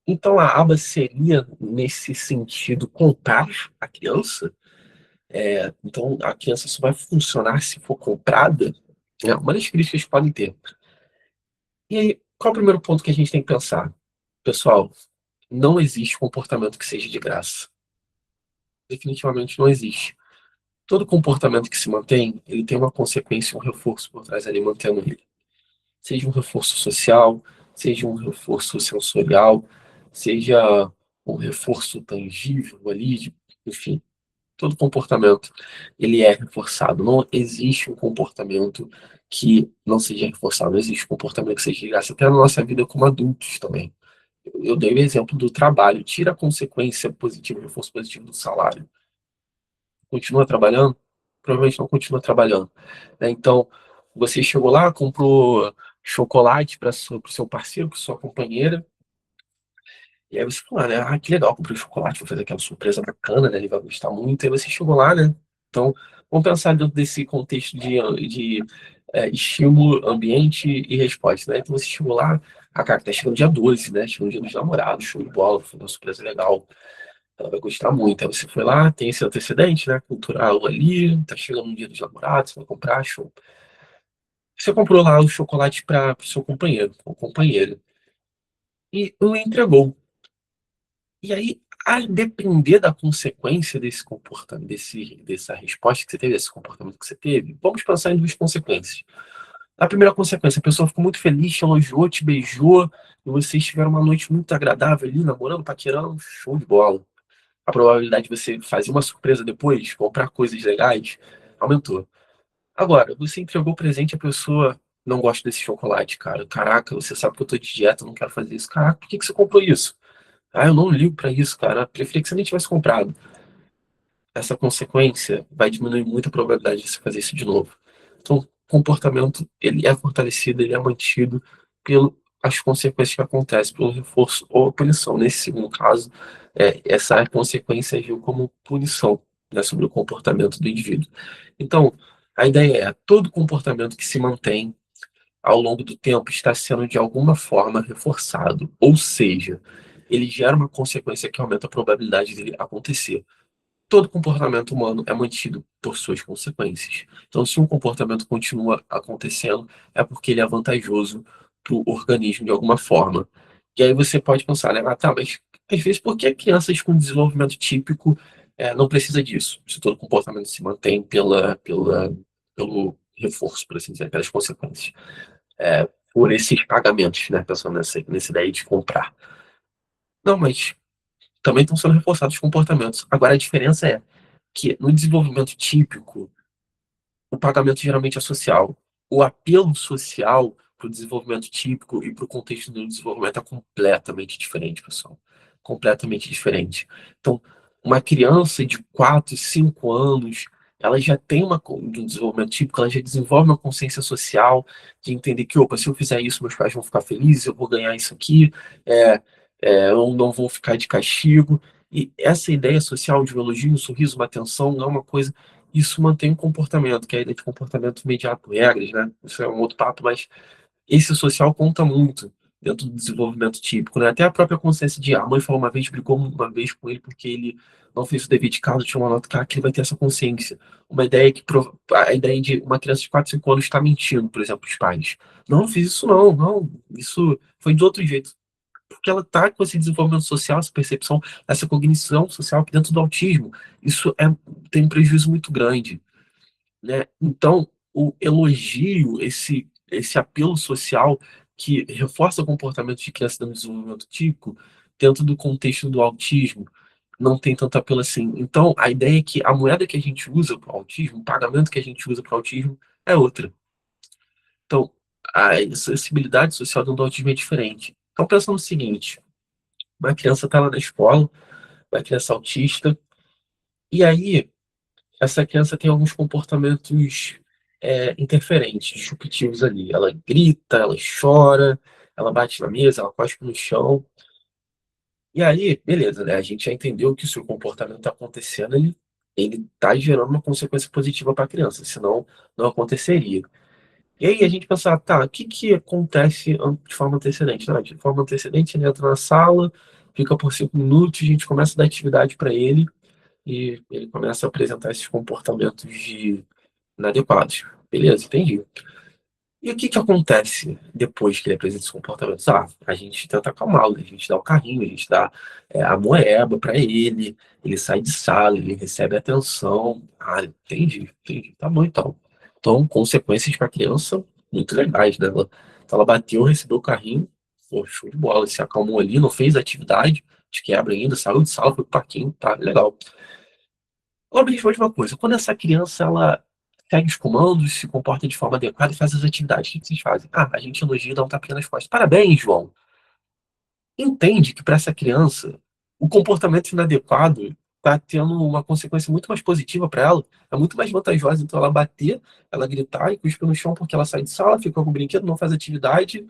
Speaker 1: então a aba seria, nesse sentido, comprar a criança? Então a criança só vai funcionar se for comprada? É uma das críticas que podem ter. E aí, qual é o primeiro ponto que a gente tem que pensar? Pessoal, não existe comportamento que seja de graça. Definitivamente não existe. Todo comportamento que se mantém, ele tem uma consequência, um reforço por trás ali, mantendo ele. Seja um reforço social, seja um reforço sensorial, seja um reforço tangível ali, enfim, todo comportamento ele é reforçado. Não existe um comportamento que não seja reforçado, não existe um comportamento que seja de graça, até na nossa vida como adultos também. Eu dei o exemplo do trabalho, tira a consequência positiva, o reforço positivo do salário. Continua trabalhando? Provavelmente não continua trabalhando, né? Então, você chegou lá, comprou chocolate para o seu parceiro, para sua companheira, e aí você falou, né? Ah, que legal, comprei chocolate, vou fazer aquela surpresa bacana, né? Ele vai gostar muito. E aí você chegou lá, né? Então, vamos pensar dentro desse contexto de estímulo, ambiente e resposta, né? Então você chegou lá, a cara tá chegando dia 12, né? Chegando dia dos namorados, show de bola, foi uma surpresa legal. Ela vai gostar muito. Aí você foi lá, tem esse antecedente, né? Cultural ali, tá chegando um dia dos namorados, vai comprar, show. Você comprou lá o chocolate para o seu companheiro, ou companheira, e o entregou. E aí, a depender da consequência desse comportamento, dessa resposta que você teve, desse comportamento que você teve, vamos pensar em duas consequências. A primeira consequência, a pessoa ficou muito feliz, te elogiou, te beijou, e vocês tiveram uma noite muito agradável ali, namorando, paquerando, show de bola. A probabilidade de você fazer uma surpresa depois, comprar coisas legais, aumentou. Agora, você entregou o presente, a pessoa não gosta desse chocolate, cara. Caraca, você sabe que eu tô de dieta, eu não quero fazer isso. Caraca, por que que você comprou isso? Ah, eu não ligo pra isso, cara. Preferia que você nem tivesse comprado. Essa consequência vai diminuir muito a probabilidade de você fazer isso de novo. Então, o comportamento, ele é fortalecido, ele é mantido pelas consequências que acontecem, pelo reforço ou a punição. Nesse segundo caso, essa consequência agiu como punição, né, sobre o comportamento do indivíduo. Então, a ideia é, todo comportamento que se mantém ao longo do tempo está sendo de alguma forma reforçado, ou seja, ele gera uma consequência que aumenta a probabilidade dele acontecer. Todo comportamento humano é mantido por suas consequências. Então, se um comportamento continua acontecendo, é porque ele é vantajoso para o organismo de alguma forma. E aí você pode pensar, né? Ah, tá, mas às vezes por que crianças com desenvolvimento típico não precisa disso? Se todo comportamento se mantém pelo reforço, por assim dizer, pelas consequências, por esses pagamentos, né? Pensando nessa ideia de comprar. Não, mas também estão sendo reforçados os comportamentos. Agora, a diferença é que no desenvolvimento típico, o pagamento geralmente é social. O apelo social para o desenvolvimento típico e para o contexto do desenvolvimento é completamente diferente, pessoal. Completamente diferente. Então, uma criança de 4, 5 anos, ela já tem um desenvolvimento típico, ela já desenvolve uma consciência social de entender que, opa, se eu fizer isso, meus pais vão ficar felizes, eu vou ganhar isso aqui, é, eu não vou ficar de castigo. E essa ideia social de um elogio, um sorriso, uma atenção, não é uma coisa, isso mantém um comportamento, que é a ideia de comportamento mediado por regras, né? Isso é um outro papo, mas esse social conta muito dentro do desenvolvimento típico, né? Até a própria consciência de a mãe falou uma vez, brigou uma vez com ele porque ele não fez o dever de casa, tinha uma nota cara, que ele vai ter essa consciência. Uma ideia a ideia de uma criança de 4, 5 anos está mentindo, por exemplo, os pais. Não, não fiz isso não, não, isso foi de outro jeito. Porque ela está com esse desenvolvimento social, essa percepção, essa cognição social que dentro do autismo, isso tem um prejuízo muito grande, né? Então, o elogio, esse apelo social que reforça o comportamento de criança no desenvolvimento típico, dentro do contexto do autismo, não tem tanto apelo assim. Então, a ideia é que a moeda que a gente usa para o autismo, o pagamento que a gente usa para o autismo é outra. Então, a acessibilidade social do autismo é diferente. Então, pensa no seguinte, uma criança está lá na escola, uma criança autista, e aí essa criança tem alguns comportamentos interferentes, disruptivos ali. Ela grita, ela chora, ela bate na mesa, ela cospe no chão. E aí, beleza, né? A gente já entendeu que se o comportamento está acontecendo, ele tá gerando uma consequência positiva para a criança, senão não aconteceria. E aí a gente pensa, tá, o que que acontece de forma antecedente? Não, de forma antecedente, ele entra na sala, fica por 5 minutos, a gente começa a dar atividade para ele e ele começa a apresentar esses comportamentos inadequados. Beleza, entendi. E o que que acontece depois que ele apresenta esse comportamento? Ah, a gente tenta acalmá-lo, a gente dá o carrinho, a gente dá a moeba para ele sai de sala, ele recebe atenção. Ah, entendi, entendi. Tá bom então. Então, consequências para a criança muito legais, né? Ela bateu, recebeu o carrinho, pô, show de bola, se acalmou ali, não fez atividade de quebra ainda, saiu de sala, foi pro parquinho, tá legal. Agora me responde uma coisa, quando essa criança ela segue os comandos, se comporta de forma adequada e faz as atividades, o que que vocês fazem? Ah, a gente elogia e dá um tapinha nas costas. Parabéns, João. Entende que para essa criança o comportamento inadequado está tendo uma consequência muito mais positiva para ela, é muito mais vantajosa então ela bater, ela gritar e cuspir no chão porque ela sai de sala, fica com o brinquedo, não faz atividade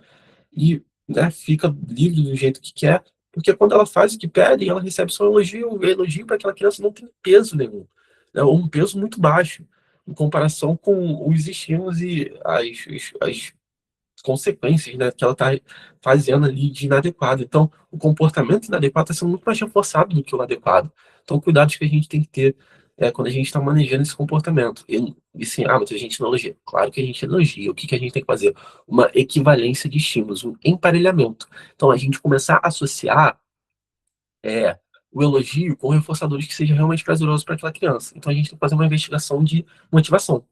Speaker 1: e, né, fica livre do jeito que quer, porque quando ela faz o que pede, ela recebe só elogio, o elogio para aquela criança não tem peso nenhum, né, ou um peso muito baixo, em comparação com os estímulos e as consequências, né, que ela está fazendo ali de inadequado. Então, o comportamento inadequado está sendo muito mais reforçado do que o adequado. Então, cuidados que a gente tem que ter quando a gente está manejando esse comportamento. E sim, mas a gente não elogia. Claro que a gente elogia. O que que a gente tem que fazer? Uma equivalência de estímulos, um emparelhamento. Então, a gente começar a associar é, o elogio com reforçadores que sejam realmente prazerosos para aquela criança. Então, a gente tem que fazer uma investigação de motivação.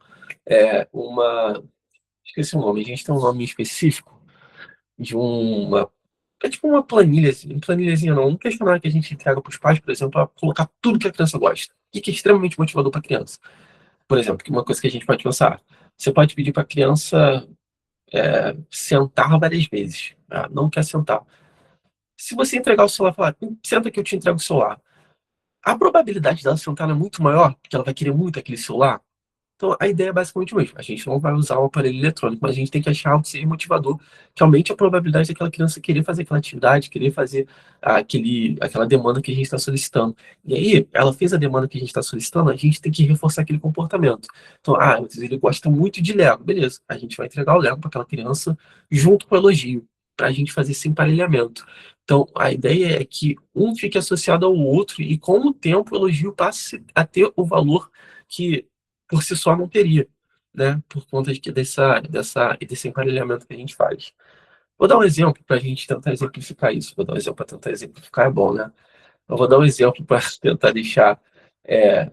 Speaker 1: Uma esqueci o nome, a gente tem um nome específico de uma. É tipo uma planilha, assim, planilhazinha não, um questionário que a gente entrega para os pais, por exemplo, para colocar tudo que a criança gosta. O que é extremamente motivador para a criança. Por exemplo, que uma coisa que a gente pode pensar, você pode pedir para a criança sentar várias vezes. Ah, não quer sentar. Se você entregar o celular e falar, senta que eu te entrego o celular, a probabilidade dela sentar é muito maior, porque ela vai querer muito aquele celular. Então, a ideia é basicamente o mesmo. A gente não vai usar o aparelho eletrônico, mas a gente tem que achar algo que seja motivador, que aumente a probabilidade daquela criança querer fazer aquela atividade, querer fazer aquela demanda que a gente está solicitando. E aí, ela fez a demanda que a gente está solicitando, a gente tem que reforçar aquele comportamento. Então, ele gosta muito de Lego. Beleza, a gente vai entregar o Lego para aquela criança junto com o elogio, para a gente fazer esse emparelhamento. Então, a ideia é que um fique associado ao outro e, com o tempo, o elogio passe a ter o valor que por si só não teria, né? Por conta desse emparelhamento que a gente faz. Vou dar um exemplo para a gente tentar exemplificar isso. Vou dar um exemplo para tentar exemplificar, é bom, né? Eu vou dar um exemplo para tentar deixar é,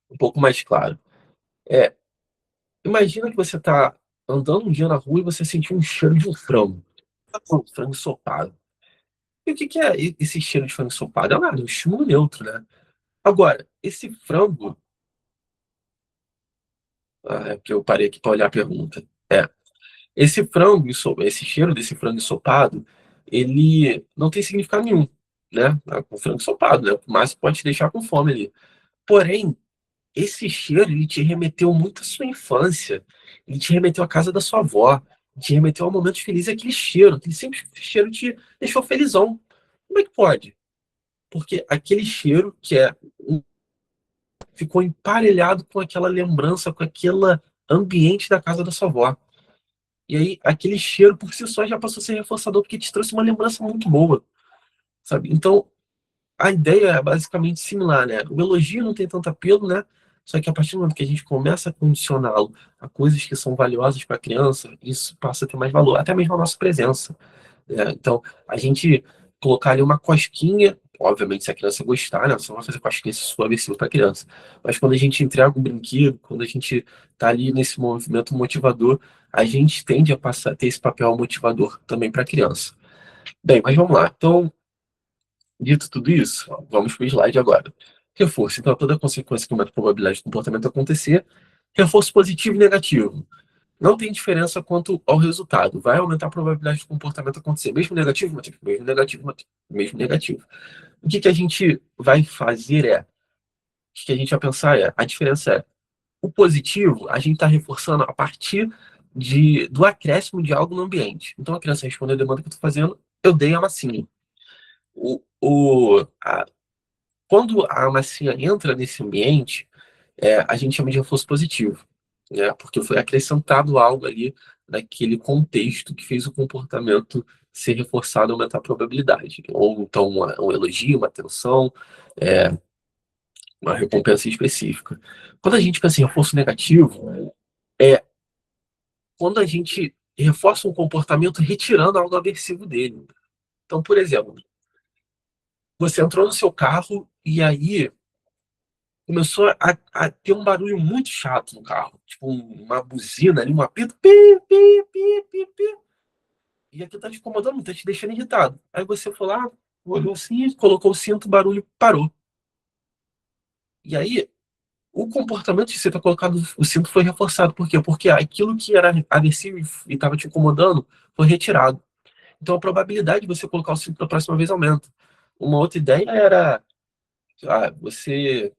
Speaker 1: um pouco mais claro. É, imagina que você está andando um dia na rua e você sentiu um cheiro de um frango. Um frango ensopado. E o que que é esse cheiro de frango ensopado? É nada, é um estímulo neutro, né? Agora, esse frango. Ah, é porque eu parei aqui para olhar a pergunta. Esse cheiro desse frango ensopado, ele não tem significado nenhum, né? O frango ensopado, né? Mas pode te deixar com fome ali. Porém, esse cheiro, ele te remeteu muito à sua infância. Ele te remeteu à casa da sua avó. Te remeteu a momentos felizes. Aquele cheiro, aquele simples cheiro te deixou felizão. Como é que pode? Porque aquele cheiro ficou emparelhado com aquela lembrança, com aquele ambiente da casa da sua avó. E aí, aquele cheiro por si só já passou a ser reforçador, porque te trouxe uma lembrança muito boa, sabe? Então, a ideia é basicamente similar, né? O elogio não tem tanto apelo, né? Só que a partir do momento que a gente começa a condicioná-lo a coisas que são valiosas para a criança, isso passa a ter mais valor, até mesmo a nossa presença, né? Então, a gente colocar ali uma cosquinha, obviamente, se a criança gostar, né? Você não vai fazer cosquinha se for agressivo para a criança. Mas quando a gente entrega um brinquedo, quando a gente está ali nesse movimento motivador, a gente tende a passar a ter esse papel motivador também para a criança. Bem, mas vamos lá. Então, dito tudo isso, vamos para o slide agora. Reforço. Então, toda consequência que aumenta a probabilidade do comportamento acontecer. Reforço positivo e negativo. Não tem diferença quanto ao resultado. Vai aumentar a probabilidade do comportamento acontecer. Mesmo negativo, mesmo negativo. O que que a gente vai fazer que a gente vai pensar a diferença é, o positivo, a gente está reforçando a partir do acréscimo de algo no ambiente. Então a criança respondeu a demanda que eu estou fazendo, eu dei a massinha. O, o, a, Quando a massinha entra nesse ambiente, a gente chama de reforço positivo, né? Porque foi acrescentado algo ali naquele contexto que fez o comportamento ser reforçado, aumentar a probabilidade. Ou então um elogio, uma atenção, é, uma recompensa específica. Quando a gente pensa em reforço negativo, é quando a gente reforça um comportamento retirando algo aversivo dele. Então, por exemplo, você entrou no seu carro e aí começou a ter um barulho muito chato no carro, tipo uma buzina ali, um apito, pi, pi, pi, pi, pi. E aquilo tá te incomodando, tá te deixando irritado. Aí você foi lá, olhou assim, colocou o cinto, o barulho parou. E aí, o comportamento de você ter colocado o cinto foi reforçado. Por quê? Porque aquilo que era agressivo e estava te incomodando foi retirado. Então a probabilidade de você colocar o cinto da próxima vez aumenta. Uma outra ideia era você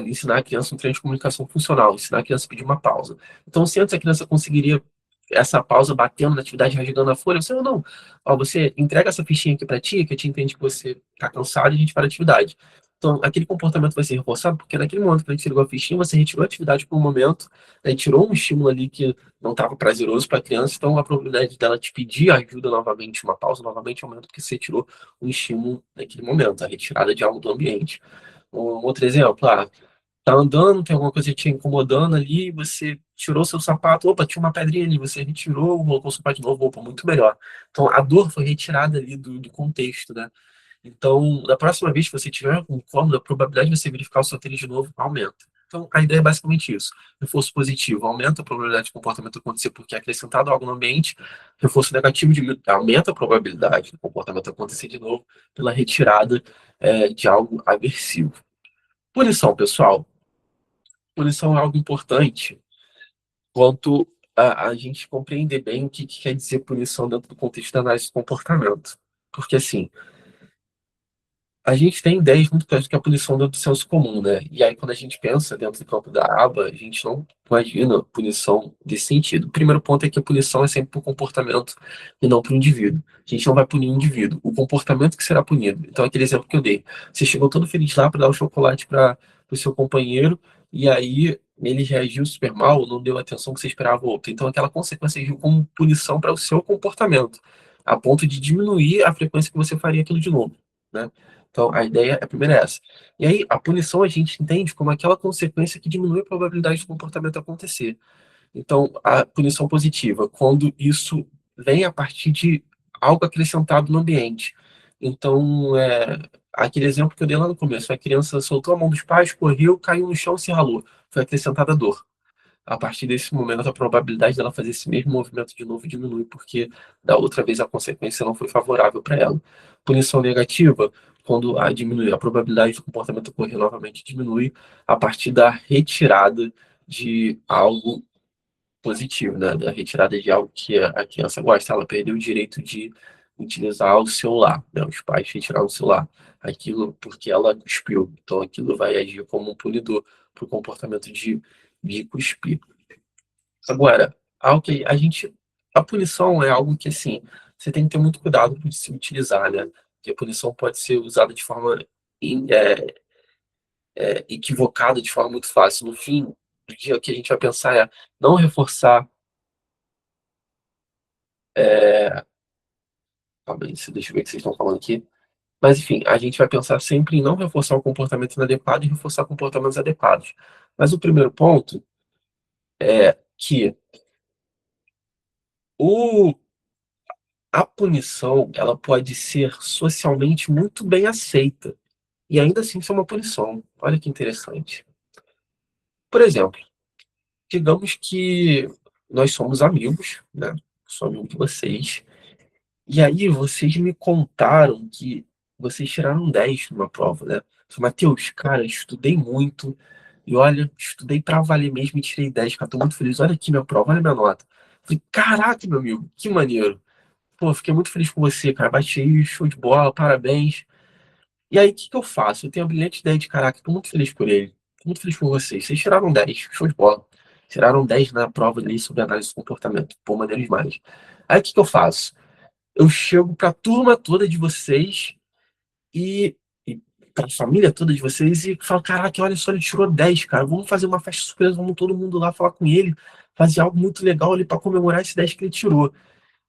Speaker 1: ensinar a criança um treino de comunicação funcional, ensinar a criança a pedir uma pausa. Então, se antes a criança conseguiria essa pausa batendo na atividade, rasgando a folha, você não. Ó, você entrega essa fichinha aqui para tia, que a tia entende que você está cansado e a gente para a atividade. Então, aquele comportamento vai ser reforçado, porque naquele momento que a gente entregou a fichinha, você retirou a atividade por um momento, né, tirou um estímulo ali que não estava prazeroso para a criança, então a probabilidade dela te pedir ajuda novamente, uma pausa novamente, aumenta, porque você tirou um estímulo naquele momento, a retirada de algo do ambiente. Um outro exemplo, tá andando, tem alguma coisa te incomodando ali, você tirou seu sapato, opa, tinha uma pedrinha ali, você retirou, colocou o sapato de novo, opa, muito melhor. Então a dor foi retirada ali do contexto, né? Então, da próxima vez que você tiver um incômodo, a probabilidade de você verificar o seu tênis de novo aumenta. Então, a ideia é basicamente isso. Reforço positivo aumenta a probabilidade de comportamento acontecer porque é acrescentado algo no ambiente. Reforço negativo aumenta a probabilidade do comportamento acontecer de novo pela retirada de algo aversivo. Punição, pessoal. Punição é algo importante quanto a gente compreender bem o que quer dizer punição dentro do contexto da análise do comportamento. Porque, assim, a gente tem ideias muito claras do que é a punição dentro do senso comum, né? E aí, quando a gente pensa dentro do campo da aba, a gente não imagina punição desse sentido. O primeiro ponto é que a punição é sempre para o comportamento e não para o indivíduo. A gente não vai punir o indivíduo, o comportamento que será punido. Então, aquele exemplo que eu dei. Você chegou todo feliz lá para dar o chocolate para o seu companheiro, e aí ele reagiu super mal, não deu a atenção que você esperava outro. Então, aquela consequência agiu como punição para o seu comportamento, a ponto de diminuir a frequência que você faria aquilo de novo, né? Então, a ideia, a primeira é essa. E aí, a punição a gente entende como aquela consequência que diminui a probabilidade do comportamento acontecer. Então, a punição positiva, quando isso vem a partir de algo acrescentado no ambiente. Então, aquele exemplo que eu dei lá no começo, a criança soltou a mão dos pais, correu, caiu no chão e se ralou. Foi acrescentada dor. A partir desse momento, a probabilidade dela fazer esse mesmo movimento de novo diminui, porque da outra vez a consequência não foi favorável para ela. Punição negativa, quando diminui, a probabilidade do comportamento ocorrer novamente diminui a partir da retirada de algo positivo, né? Da retirada de algo que a criança gosta. Ela perdeu o direito de utilizar o celular, né? Os pais retiraram o celular. Aquilo porque ela cuspiu. Então aquilo vai agir como um punidor para o comportamento de cuspir. Agora, a punição é algo que, assim, você tem que ter muito cuidado para se utilizar, né? Porque a punição pode ser usada de forma in- é, equivocada, de forma muito fácil. No fim do dia, o que a gente vai pensar é não reforçar. É, calma aí, deixa eu ver o que vocês estão falando aqui. Mas, enfim, a gente vai pensar sempre em não reforçar o comportamento inadequado e reforçar comportamentos adequados. Mas o primeiro ponto é que o a punição, ela pode ser socialmente muito bem aceita e ainda assim ser uma punição. Olha que interessante. Por exemplo, digamos que nós somos amigos, né? Sou amigo de vocês. E aí vocês me contaram que vocês tiraram 10 numa prova, né? Falei, Matheus, cara, estudei muito. E olha, estudei pra valer mesmo e tirei 10, cara. Tô muito feliz. Olha aqui minha prova, olha minha nota. Falei, caraca, meu amigo, que maneiro. Pô, fiquei muito feliz com você, cara. Bati aí, show de bola, parabéns. E aí, o que que eu faço? Eu tenho a brilhante ideia de, caraca, tô muito feliz por ele. Tô muito feliz por vocês. Vocês tiraram 10, show de bola. Tiraram 10 na prova ali sobre análise do comportamento. Pô, maneiro demais. Aí, o que que eu faço? Eu chego pra turma toda de vocês e pra família toda de vocês e falo, caraca, olha só, ele tirou 10, cara. Vamos fazer uma festa surpresa, vamos todo mundo lá falar com ele, fazer algo muito legal ali pra comemorar esse 10 que ele tirou.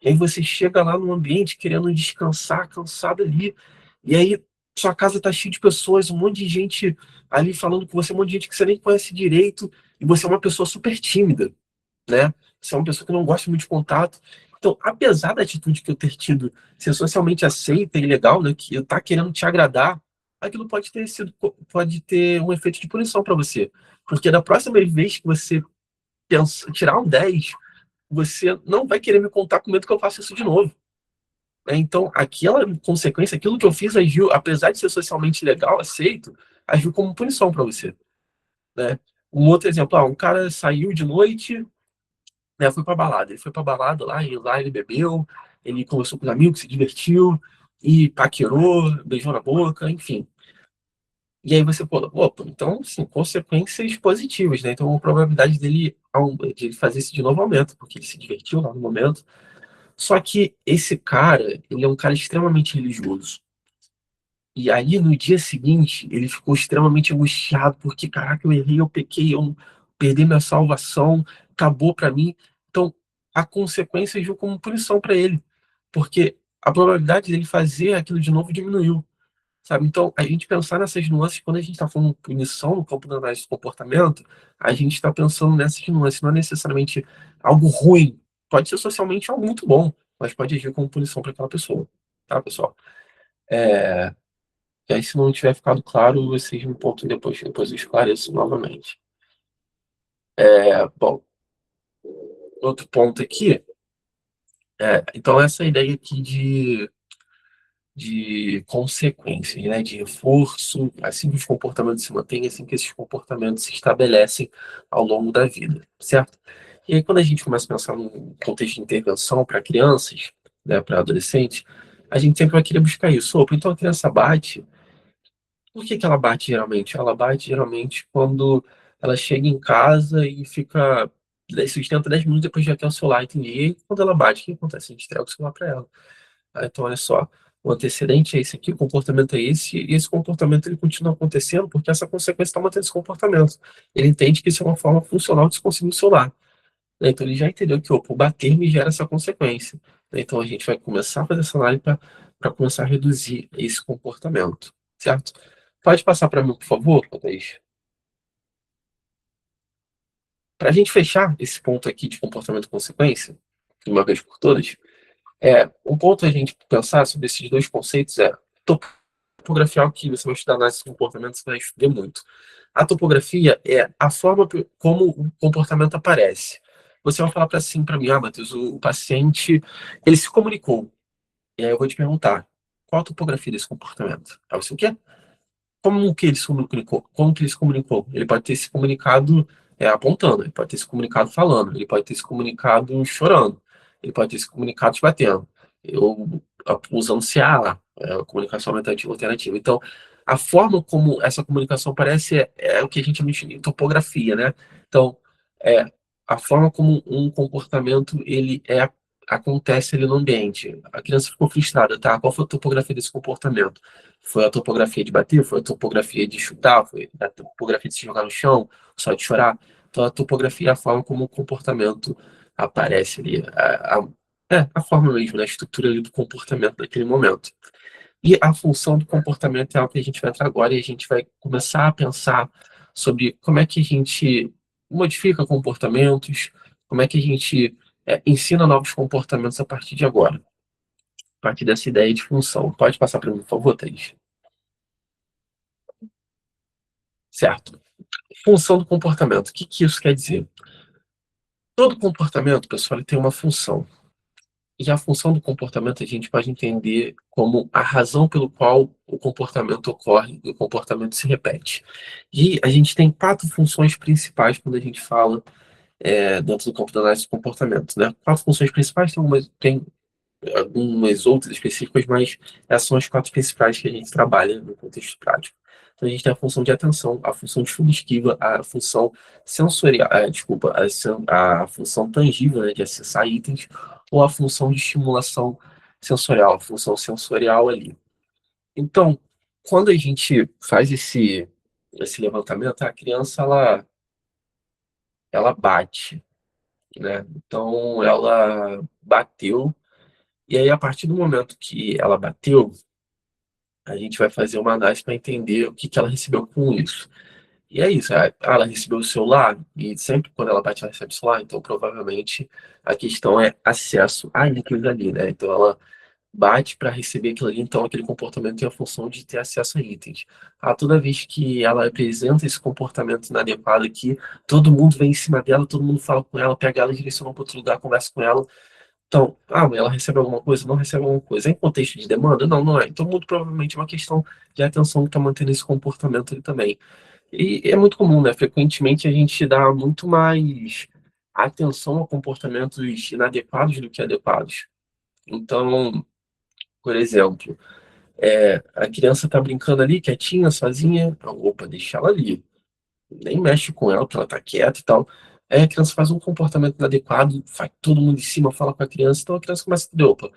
Speaker 1: E aí você chega lá no ambiente querendo descansar, cansado ali. E aí sua casa tá cheia de pessoas, um monte de gente ali falando com você, um monte de gente que você nem conhece direito, e você é uma pessoa super tímida, né? Você é uma pessoa que não gosta muito de contato. Então, apesar da atitude que eu ter tido ser socialmente aceita e legal, né, que eu tá querendo te agradar, aquilo pode ter um efeito de punição para você. Porque da próxima vez que você tirar um 10, você não vai querer me contar com medo que eu faça isso de novo. Né? Então, aquela consequência, aquilo que eu fiz agiu, apesar de ser socialmente legal, aceito, agiu como punição para você. Né? Um outro exemplo, um cara saiu de noite, né, foi pra balada. Ele foi pra balada lá, e lá ele bebeu, ele conversou com os amigos, se divertiu, e paquerou, beijou na boca, enfim. E aí você, pô, opa, então, sim, consequências positivas, né? Então a probabilidade de ele fazer isso de novo aumenta, porque ele se divertiu lá no momento. Só que esse cara, ele é um cara extremamente religioso. E aí, no dia seguinte, ele ficou extremamente angustiado, porque, caraca, eu errei, eu pequei, eu perdi minha salvação, acabou pra mim. Então, a consequência veio como punição para ele, porque a probabilidade dele fazer aquilo de novo diminuiu, sabe? Então, a gente pensar nessas nuances, quando a gente está falando de punição no campo da análise de comportamento, a gente está pensando nessas nuances, não é necessariamente algo ruim, pode ser socialmente algo muito bom, mas pode agir como punição para aquela pessoa, tá, pessoal? E aí, se não tiver ficado claro, vocês me pontuem depois eu esclareço novamente. Bom, outro ponto aqui, então essa ideia aqui de consequências, né, de reforço, assim que os comportamentos se mantêm, assim que esses comportamentos se estabelecem ao longo da vida, certo? E aí, quando a gente começa a pensar num contexto de intervenção para crianças, né, para adolescentes, a gente sempre vai querer buscar isso. Opa, então a criança bate. Por que que ela bate geralmente? Ela bate geralmente quando ela chega em casa e fica sustenta 10 minutos depois já quer o celular, entendi. E aí, quando ela bate, o que acontece? A gente entrega o celular para ela. Então, olha só, o antecedente é esse aqui, o comportamento é esse, e esse comportamento ele continua acontecendo porque essa consequência está mantendo esse comportamento. Ele entende que isso é uma forma funcional de se conseguir o celular. Né? Então, ele já entendeu que, opa, o bater me gera essa consequência. Né? Então, a gente vai começar a fazer essa análise para começar a reduzir esse comportamento, certo? Pode passar para mim, por favor, Thaís? Para a gente fechar esse ponto aqui de comportamento e consequência, de uma vez por todas, um ponto a gente pensar sobre esses dois conceitos é topografia, que você vai estudar análise de comportamento, você vai estudar muito. A topografia é a forma como o comportamento aparece. Você vai falar para assim para mim, Matheus, o paciente ele se comunicou. E aí eu vou te perguntar, qual a topografia desse comportamento? Aí você o quê? Como que ele se comunicou? Como que ele se comunicou? Ele pode ter se comunicado apontando, ele pode ter se comunicado falando, ele pode ter se comunicado chorando, ele pode ter se comunicado te batendo, usando CA, comunicação alternativa. Então, a forma como essa comunicação aparece é o que a gente chama de topografia, né? Então, é a forma como um comportamento acontece ali no ambiente. A criança ficou frustrada, tá? Qual foi a topografia desse comportamento? Foi a topografia de bater, foi a topografia de chutar, foi a topografia de se jogar no chão, só de chorar. Então, a topografia é a forma como o comportamento aparece ali, a forma mesmo, né? A estrutura ali do comportamento naquele momento. E a função do comportamento é algo que a gente vai entrar agora e a gente vai começar a pensar sobre como é que a gente modifica comportamentos, como é que a gente ensina novos comportamentos a partir de agora, a partir dessa ideia de função. Pode passar para mim, por favor, Thaís? Certo. Função do comportamento. O que que isso quer dizer? Todo comportamento, pessoal, ele tem uma função. E a função do comportamento a gente pode entender como a razão pelo qual o comportamento ocorre e o comportamento se repete. E a gente tem quatro funções principais quando a gente fala dentro do campo da análise de comportamento. Né? Quatro funções principais, tem algumas outras específicas, mas essas são as quatro principais que a gente trabalha no contexto prático. Então, a gente tem a função de atenção, a função de fuga e esquiva, a função sensorial, desculpa, a função tangível, né, de acessar itens, ou a função de estimulação sensorial, a função sensorial ali. Então, quando a gente faz esse levantamento, a criança, ela bate, né? Então, ela bateu, e aí, a partir do momento que ela bateu, a gente vai fazer uma análise para entender o que que ela recebeu com isso. E é isso, ela recebeu o celular, e sempre quando ela bate, ela recebe o celular, então provavelmente a questão é acesso a itens ali, né? Então ela bate para receber aquilo ali, então aquele comportamento tem a função de ter acesso a itens. Toda vez que ela apresenta esse comportamento inadequado aqui, todo mundo vem em cima dela, todo mundo fala com ela, pega ela, direciona para outro lugar, conversa com ela. Então, mas ela recebe alguma coisa? Não recebe alguma coisa. É em contexto de demanda? Não, não é. Então, muito provavelmente é uma questão de atenção que está mantendo esse comportamento ali também. E é muito comum, né? Frequentemente a gente dá muito mais atenção a comportamentos inadequados do que adequados. Então, por exemplo, a criança tá brincando ali, quietinha, sozinha. Opa, deixa ela ali. Nem mexe com ela, porque ela tá quieta e tal. Aí a criança faz um comportamento inadequado, vai todo mundo em cima, fala com a criança, então a criança começa a entender, opa,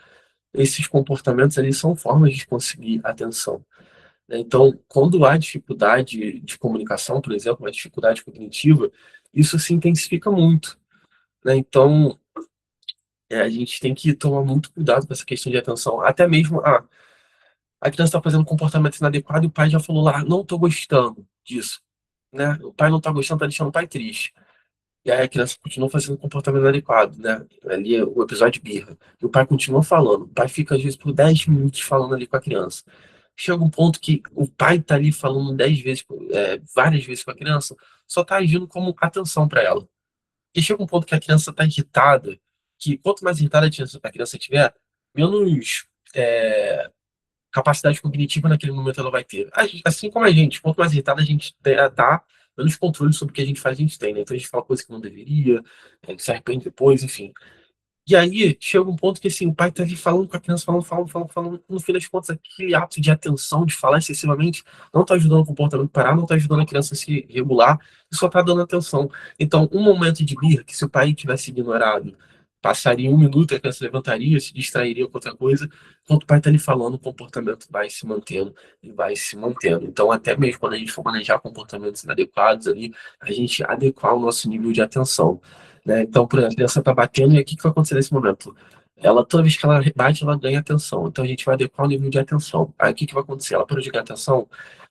Speaker 1: esses comportamentos ali são formas de conseguir atenção, né? Então, quando há dificuldade de comunicação, por exemplo, uma dificuldade cognitiva, isso se intensifica muito, né? Então, a gente tem que tomar muito cuidado com essa questão de atenção. Até mesmo, a criança está fazendo um comportamento inadequado e o pai já falou lá, não estou gostando disso, né? O pai não está gostando, está deixando o pai triste. E aí a criança continua fazendo um comportamento inadequado, né? Ali é o episódio birra. E o pai continua falando. O pai fica, às vezes, por 10 minutos falando ali com a criança. Chega um ponto que o pai tá ali falando 10 vezes, várias vezes com a criança, só tá agindo como atenção para ela. E chega um ponto que a criança tá irritada, que quanto mais irritada a criança tiver, menos capacidade cognitiva naquele momento ela vai ter. Assim como a gente, quanto mais irritada a gente tá, menos controle sobre o que a gente faz a gente tem, né? Então a gente fala coisa que não deveria, se arrepende depois, enfim. E aí chega um ponto que assim, o pai tá ali falando com a criança, falando, no fim das contas, aquele ato de atenção, de falar excessivamente, não tá ajudando o comportamento a parar, não tá ajudando a criança a se regular, e só tá dando atenção. Então, um momento de birra, que se o pai tivesse ignorado, passaria 1 minuto, a criança levantaria, se distrairia com outra coisa, enquanto o pai tá ali falando, o comportamento vai se mantendo e vai se mantendo. Então, até mesmo quando a gente for manejar comportamentos inadequados ali, a gente adequar o nosso nível de atenção, né? Então, por exemplo, a criança está batendo e o que que vai acontecer nesse momento? Ela, toda vez que ela bate, ela ganha atenção. Então, a gente vai adequar o nível de atenção. Aí, o que que vai acontecer? Ela, para de ganhar atenção,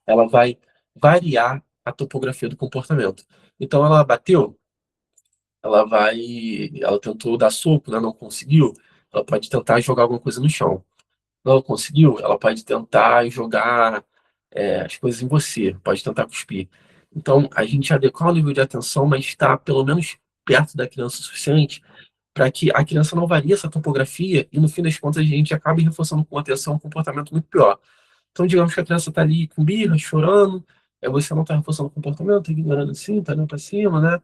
Speaker 1: ela vai variar a topografia do comportamento. Então, ela bateu, ela tentou dar soco, né? Não conseguiu, ela pode tentar jogar alguma coisa no chão. Não conseguiu, ela pode tentar jogar as coisas em você, pode tentar cuspir. Então, a gente adequar o nível de atenção, mas está pelo menos perto da criança o suficiente para que a criança não varie essa topografia e, no fim das contas, a gente acabe reforçando com atenção um comportamento muito pior. Então, digamos que a criança está ali com birra, chorando, você não está reforçando o comportamento, tá ignorando assim, está olhando para cima, né?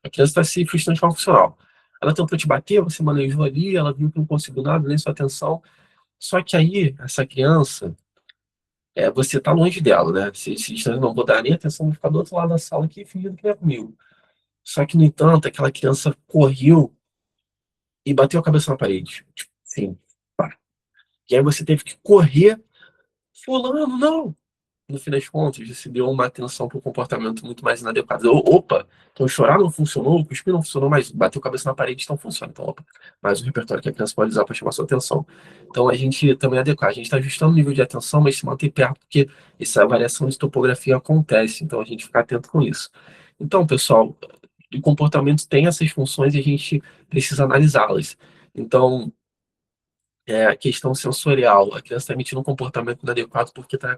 Speaker 1: A criança está se frustrando de forma funcional. Ela tentou te bater, você manejou ali, ela viu que não conseguiu nada, nem sua atenção. Só que aí, essa criança, você está longe dela, né? Se distante, não vou dar nem atenção, vou ficar do outro lado da sala aqui fingindo que não é comigo. Só que, no entanto, aquela criança correu e bateu a cabeça na parede. Tipo, sim, pá. E aí você teve que correr, fulano, não. No fim das contas, você deu uma atenção para o comportamento muito mais inadequado. Opa, então chorar não funcionou, cuspir não funcionou, mas bateu a cabeça na parede então funciona. Então, opa, mais um repertório que a criança pode usar para chamar sua atenção. Então, a gente também adequar. A gente está ajustando o nível de atenção, mas se manter perto, porque essa variação de topografia acontece. Então, a gente fica atento com isso. Então, pessoal, o comportamento tem essas funções e a gente precisa analisá-las. Então, a questão sensorial. A criança está emitindo um comportamento inadequado porque está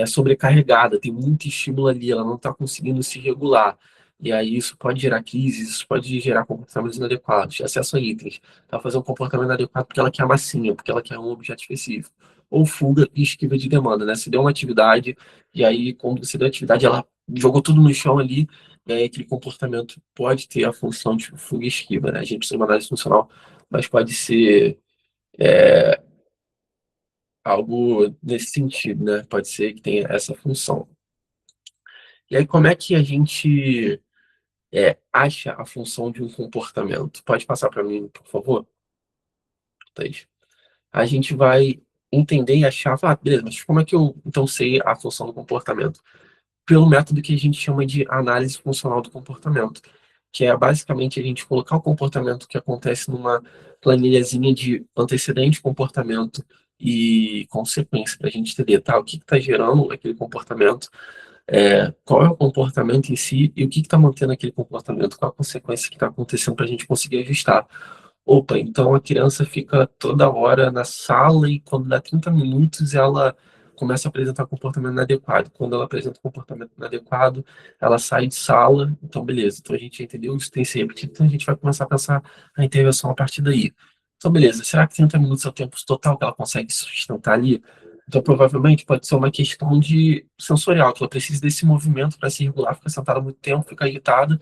Speaker 1: sobrecarregada, tem muito estímulo ali, ela não está conseguindo se regular. E aí isso pode gerar crises, isso pode gerar comportamentos inadequados. Acesso a itens. Está fazendo um comportamento inadequado porque ela quer a massinha, porque ela quer um objeto específico. Ou fuga e esquiva de demanda, né? Se deu uma atividade, e aí quando você deu a atividade, ela jogou tudo no chão ali, e aí aquele comportamento pode ter a função de fuga e esquiva, né? A gente precisa de uma análise funcional, mas pode ser Algo nesse sentido, né? Pode ser que tenha essa função. E aí, como é que a gente acha a função de um comportamento? Pode passar para mim, por favor, Thaís? A gente vai entender e achar, beleza, mas como é que eu então sei a função do comportamento? Pelo método que a gente chama de análise funcional do comportamento, que é basicamente a gente colocar o comportamento que acontece numa planilhazinha de antecedente, comportamento e consequência, para a gente entender, tá, o que está gerando aquele comportamento, qual é o comportamento em si e o que está mantendo aquele comportamento, qual a consequência que está acontecendo para a gente conseguir ajustar. Opa, então a criança fica toda hora na sala e quando dá 30 minutos ela começa a apresentar comportamento inadequado. Quando ela apresenta comportamento inadequado, ela sai de sala. Então, beleza. Então a gente já entendeu isso, tem que ser repetido. Então a gente vai começar a pensar a intervenção a partir daí. Então, beleza. Será que 30 minutos é o tempo total que ela consegue sustentar ali? Então, provavelmente pode ser uma questão de sensorial, que ela precisa desse movimento para se regular, fica sentada muito tempo, fica agitada,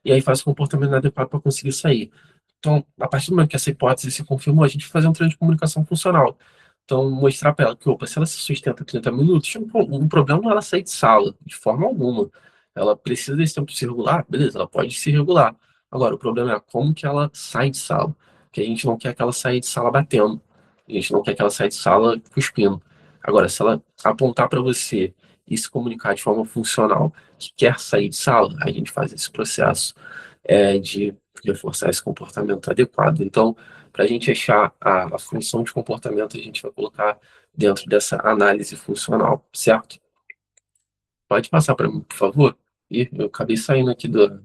Speaker 1: e aí faz o comportamento inadequado para conseguir sair. Então, a partir do momento que essa hipótese se confirmou, a gente vai fazer um treino de comunicação funcional. Então, mostrar para ela que, opa, se ela se sustenta 30 minutos, um problema não é ela sair de sala, de forma alguma. Ela precisa desse tempo de se regular, beleza, ela pode se regular. Agora, o problema é como que ela sai de sala. Porque a gente não quer que ela saia de sala batendo. A gente não quer que ela saia de sala cuspindo. Agora, se ela apontar para você e se comunicar de forma funcional que quer sair de sala, a gente faz esse processo de reforçar esse comportamento adequado. Então, para a gente achar a função de comportamento, a gente vai colocar dentro dessa análise funcional, certo? Pode passar para mim, por favor? E eu acabei saindo aqui do.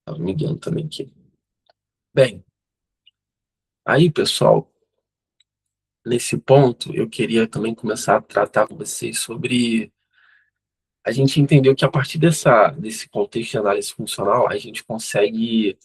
Speaker 1: Estava me guiando também aqui. Bem, aí, pessoal, nesse ponto, eu queria também começar a tratar com vocês sobre. A gente entendeu que a partir desse contexto de análise funcional, a gente consegue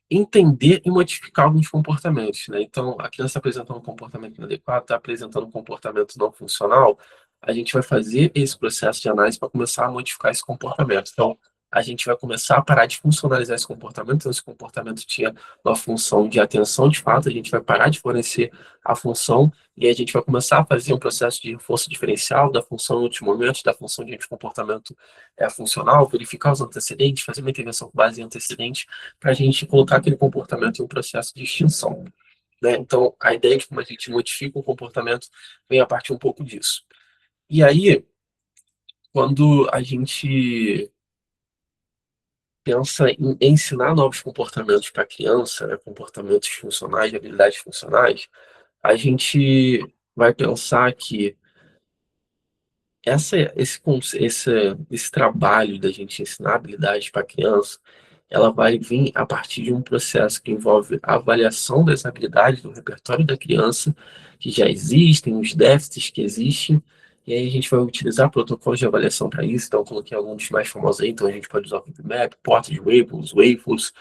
Speaker 1: entender e modificar alguns comportamentos, né? Então, a criança está apresentando um comportamento inadequado, está apresentando um comportamento não funcional, a gente vai fazer esse processo de análise para começar a modificar esse comportamento. Então, a gente vai começar a parar de funcionalizar esse comportamento. Então, esse comportamento tinha uma função de atenção, de fato, a gente vai parar de fornecer a função e a gente vai começar a fazer um processo de reforço diferencial da função em último momento, da função de comportamento funcional, verificar os antecedentes, fazer uma intervenção com base em antecedentes, para a gente colocar aquele comportamento em um processo de extinção, né? Então, a ideia de como a gente modifica o comportamento vem a partir um pouco disso. E aí, quando a gente pensa em ensinar novos comportamentos para a criança, né, comportamentos funcionais, habilidades funcionais, a gente vai pensar que esse trabalho da gente ensinar habilidades para a criança, ela vai vir a partir de um processo que envolve a avaliação das habilidades do repertório da criança, que já existem, os déficits que existem, e aí a gente vai utilizar protocolos de avaliação para isso. Então, eu coloquei alguns mais famosos aí, então a gente pode usar o Map, Portrait Waveforms,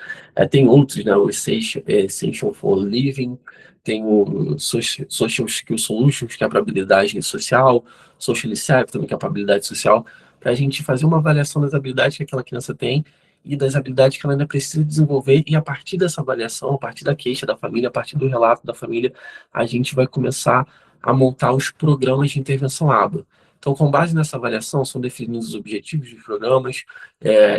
Speaker 1: tem outros, né? O Essential for Living, tem o Social Skill Solutions, que é para habilidade social, Social Serve, também que é a habilidade social, para a gente fazer uma avaliação das habilidades que aquela criança tem e das habilidades que ela ainda precisa desenvolver, e a partir dessa avaliação, a partir da queixa da família, a partir do relato da família, a gente vai começar a montar os programas de intervenção ABA. Então, com base nessa avaliação, são definidos os objetivos dos programas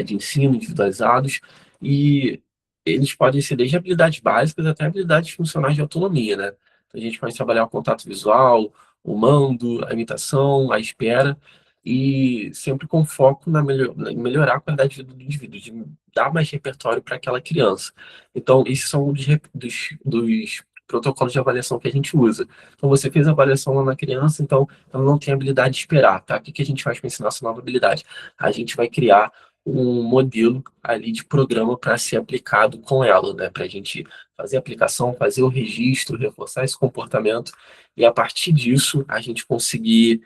Speaker 1: de ensino individualizados, e eles podem ser desde habilidades básicas até habilidades funcionais de autonomia, né? Então, a gente pode trabalhar o contato visual, o mando, a imitação, a espera, e sempre com foco em melhorar a qualidade de vida do indivíduo, de dar mais repertório para aquela criança. Então, esses são dos protocolos de avaliação que a gente usa. Então, você fez a avaliação lá na criança, então ela não tem habilidade de esperar, tá? O que a gente faz para ensinar essa nova habilidade? A gente vai criar um modelo ali de programa para ser aplicado com ela, né? Para a gente fazer a aplicação, fazer o registro, reforçar esse comportamento, e a partir disso a gente conseguir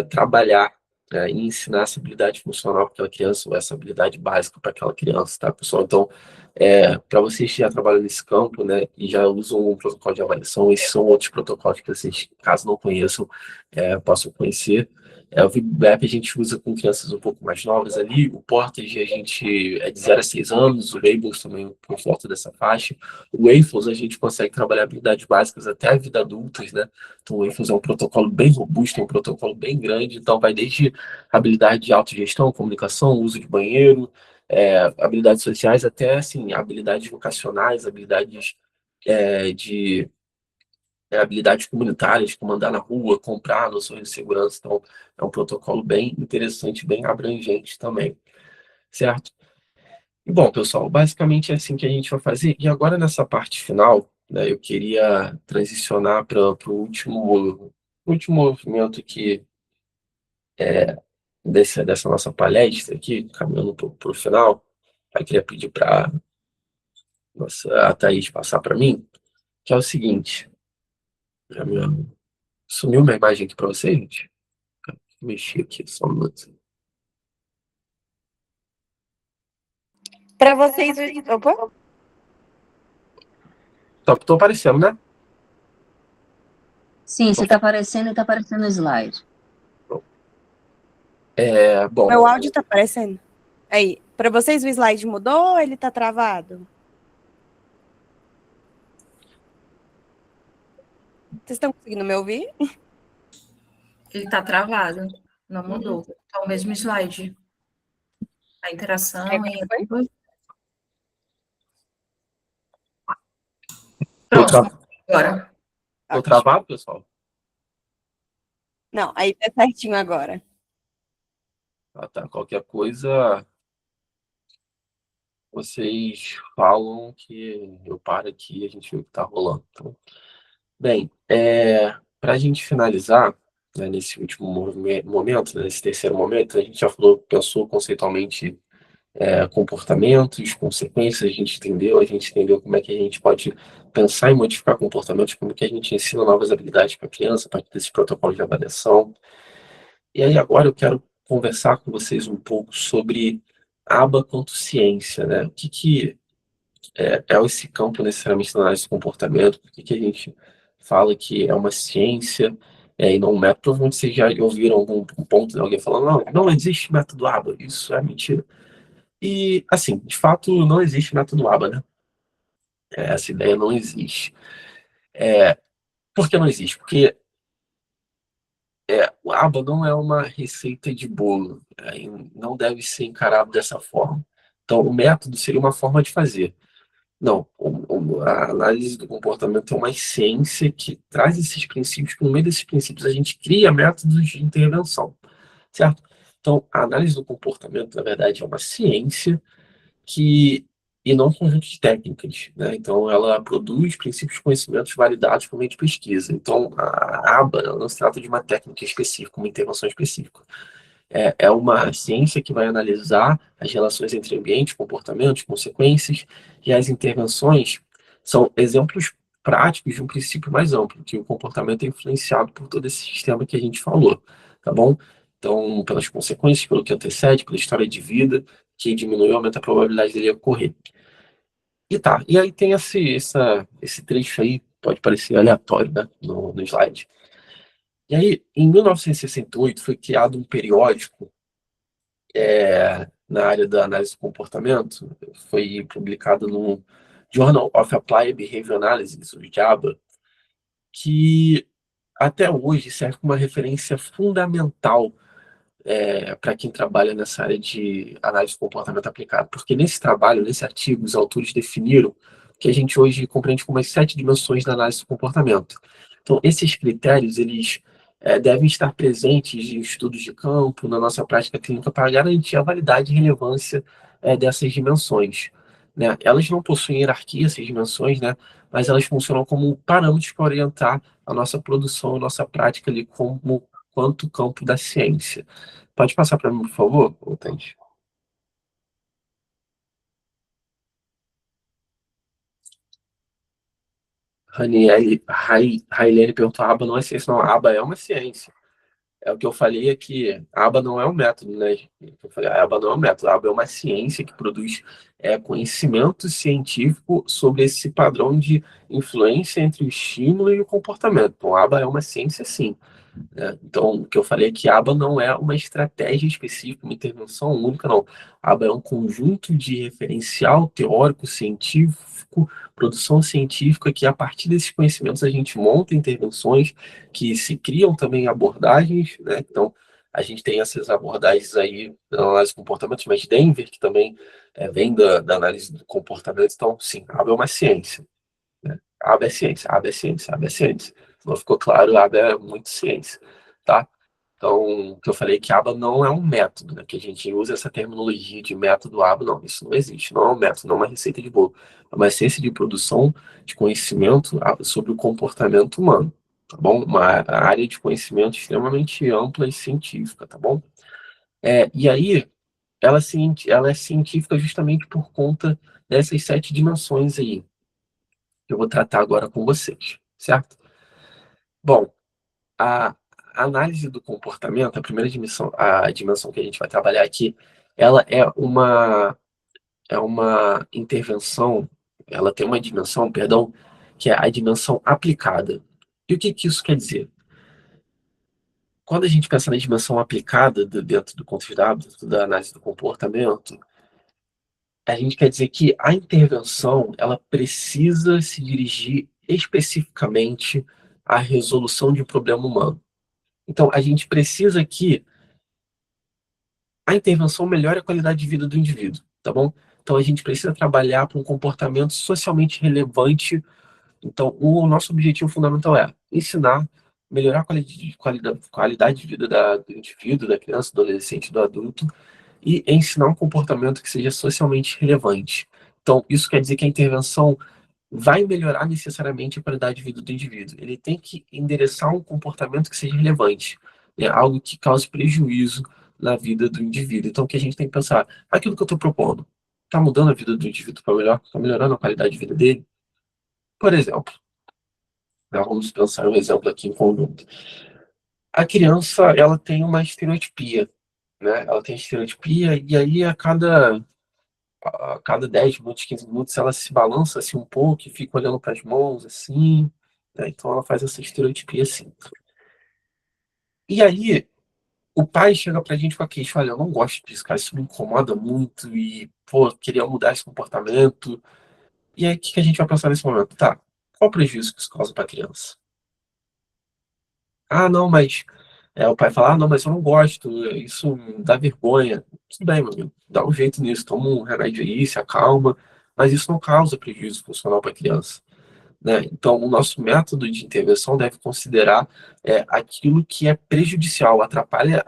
Speaker 1: trabalhar e ensinar essa habilidade funcional para aquela criança, ou essa habilidade básica para aquela criança, tá, pessoal? Então, para vocês que já trabalham nesse campo, né, e já usam um protocolo de avaliação, esses são outros protocolos que vocês, caso não conheçam, possam conhecer. O ViBrap a gente usa com crianças um pouco mais novas ali, o Portage a gente é de 0 a 6 anos, o Labels também por volta dessa faixa. O Waffles a gente consegue trabalhar habilidades básicas até a vida adultos, né? Então o Waffles é um protocolo bem robusto, é um protocolo bem grande, então vai desde habilidade de autogestão, comunicação, uso de banheiro, habilidades sociais, até assim, habilidades vocacionais, habilidades de habilidades comunitárias, como andar na rua, comprar noções de segurança. Então, é um protocolo bem interessante, bem abrangente também, certo? E bom, pessoal, basicamente é assim que a gente vai fazer. E agora, nessa parte final, né, eu queria transicionar para o último movimento aqui dessa nossa palestra aqui, caminhando para o final. Eu queria pedir para a Thaís passar para mim, que é o seguinte. a minha- Sumiu uma imagem aqui para vocês, gente? Mexi aqui, só um minuto.
Speaker 2: Para vocês. Opa.
Speaker 1: Tô aparecendo, né?
Speaker 3: Sim, você está aparecendo e está aparecendo no slide.
Speaker 1: Bom.
Speaker 2: Meu áudio está aparecendo. Aí, para vocês o slide mudou ou ele está travado? Vocês estão conseguindo me ouvir?
Speaker 4: Ele está travado, não mudou. Está o mesmo slide. A interação e Pronto, agora.
Speaker 1: Tô travado, pessoal?
Speaker 2: Não, aí tá certinho agora.
Speaker 1: Tá. Qualquer coisa, vocês falam que eu paro aqui e a gente vê o que tá rolando. Então, bem, para a gente finalizar, né, nesse último momento, né, nesse terceiro momento, a gente já pensou conceitualmente comportamentos, consequências, a gente entendeu como é que a gente pode pensar em modificar comportamentos, como que a gente ensina novas habilidades para a criança, a partir desses protocolos de avaliação. E aí agora eu quero conversar com vocês um pouco sobre aba quanto ciência, né? O que é esse campo necessariamente da análise do comportamento? Por que a gente fala que é uma ciência e não um método? Provavelmente vocês já ouviram algum ponto de alguém falando, não existe método aba, isso é mentira. E, assim, de fato, não existe método aba, né? Essa ideia não existe. Por que não existe? Porque o aba não é uma receita de bolo, e não deve ser encarado dessa forma. Então, o método seria uma forma de fazer. Não, a análise do comportamento é uma ciência que traz esses princípios, que no meio desses princípios a gente cria métodos de intervenção, certo? Então, a análise do comportamento, na verdade, é uma ciência e não um conjunto de técnicas, né? Então, ela produz princípios de conhecimentos validados por meio de pesquisa. Então, a aba ela não se trata de uma técnica específica, uma intervenção específica. É uma ciência que vai analisar as relações entre ambiente, comportamentos, consequências, e as intervenções são exemplos práticos de um princípio mais amplo, que o comportamento é influenciado por todo esse sistema que a gente falou, tá bom? Então, pelas consequências, pelo que antecede, pela história de vida, que diminui ou aumenta a probabilidade dele ocorrer. E aí tem esse trecho aí, pode parecer aleatório, né, no slide. E aí, em 1968, foi criado um periódico na área da análise do comportamento, foi publicado no Journal of Applied Behavior Analysis, o JABA, que até hoje serve como uma referência fundamental para quem trabalha nessa área de análise do comportamento aplicado. Porque nesse trabalho, nesse artigo, os autores definiram que a gente hoje compreende como as 7 dimensões da análise do comportamento. Então, esses critérios, eles devem estar presentes em estudos de campo, na nossa prática clínica, para garantir a validade e relevância dessas dimensões. Né? Elas não possuem hierarquia, essas dimensões, né? Mas elas funcionam como parâmetros para orientar a nossa produção, a nossa prática ali como quanto campo da ciência. Pode passar para mim, por favor, Thaís? Railene perguntou: a aba não é ciência? Não, a aba é uma ciência. O que eu falei é que a aba não é um método, né? Eu falei, a aba não é um método, a aba é uma ciência que produz conhecimento científico sobre esse padrão de influência entre o estímulo e o comportamento. Então, a aba é uma ciência, sim. né? Então, o que eu falei é que a aba não é uma estratégia específica, uma intervenção única, não. A aba é um conjunto de referencial teórico, científico, produção científica, que a partir desses conhecimentos a gente monta intervenções, que se criam também abordagens, né? Então, a gente tem essas abordagens aí da análise de comportamentos, mas Denver, que também vem da análise do comportamento. Então, sim, a aba é uma ciência, né? A aba é ciência, a aba é ciência, a aba é ciência. Se não ficou claro, a aba é muito ciência, tá? Então, o que eu falei que aba não é um método, né? Que a gente usa essa terminologia de método aba, não, isso não existe, não é um método, não é uma receita de bolo. É uma ciência de produção de conhecimento sobre o comportamento humano, tá bom? Uma área de conhecimento extremamente ampla e científica, tá bom? E aí, ela é científica justamente por conta dessas 7 dimensões aí, que eu vou tratar agora com vocês, certo? Bom, a análise do comportamento, a primeira dimensão, a dimensão que a gente vai trabalhar aqui, ela é uma intervenção, ela tem uma dimensão, perdão, que é a dimensão aplicada. E o que que isso quer dizer? Quando a gente pensa na dimensão aplicada dentro do contexto dentro da análise do comportamento, a gente quer dizer que a intervenção, ela precisa se dirigir especificamente à resolução de um problema humano. Então, a gente precisa que a intervenção melhore a qualidade de vida do indivíduo, tá bom? Então, a gente precisa trabalhar para um comportamento socialmente relevante. Então, o nosso objetivo fundamental é ensinar, melhorar a qualidade de vida do indivíduo, da criança, do adolescente, do adulto, e ensinar um comportamento que seja socialmente relevante. Então, isso quer dizer que a intervenção vai melhorar necessariamente a qualidade de vida do indivíduo. Ele tem que endereçar um comportamento que seja relevante, né? Algo que cause prejuízo na vida do indivíduo. Então, o que a gente tem que pensar? Aquilo que eu estou propondo está mudando a vida do indivíduo para melhor? Está melhorando a qualidade de vida dele? Por exemplo, né, vamos pensar um exemplo aqui em conjunto. A criança, ela tem uma estereotipia, né? Ela tem estereotipia e aí a cada 10 minutos, 15 minutos, ela se balança assim um pouco e fica olhando para as mãos assim, né? Então ela faz essa estereotipia assim. E aí, o pai chega pra gente com a queixa: olha, eu não gosto disso, cara, isso me incomoda muito e, pô, queria mudar esse comportamento. E aí, o que que a gente vai pensar nesse momento? Tá, qual o prejuízo que isso causa pra criança? Ah, não, mas. O pai fala: ah, não, mas eu não gosto, isso me dá vergonha. Tudo bem, meu amigo, dá um jeito nisso, toma um remédio aí, se acalma, mas isso não causa prejuízo funcional para a criança, né? Então, o nosso método de intervenção deve considerar aquilo que é prejudicial, atrapalha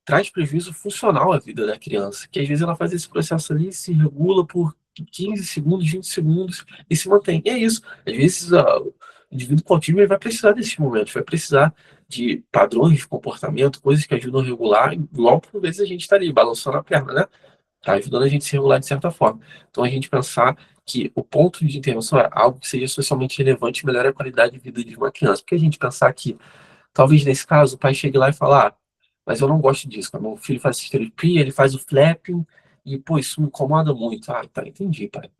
Speaker 1: traz prejuízo funcional à vida da criança, que às vezes ela faz esse processo ali, se regula por 15 segundos, 20 segundos e se mantém. E é isso. Às vezes o indivíduo com autismo ele vai precisar desses momentos, vai precisar de padrões de comportamento, coisas que ajudam a regular, igual por vezes a gente está ali balançando a perna, né? Tá ajudando a gente a se regular de certa forma. Então a gente pensar que o ponto de intervenção é algo que seja socialmente relevante e melhore a qualidade de vida de uma criança. Porque a gente pensar que talvez nesse caso o pai chegue lá e fale: ah, mas eu não gosto disso, cara. Meu filho faz terapia, ele faz o flapping e, pô, isso me incomoda muito. Ah, tá, entendi, pai.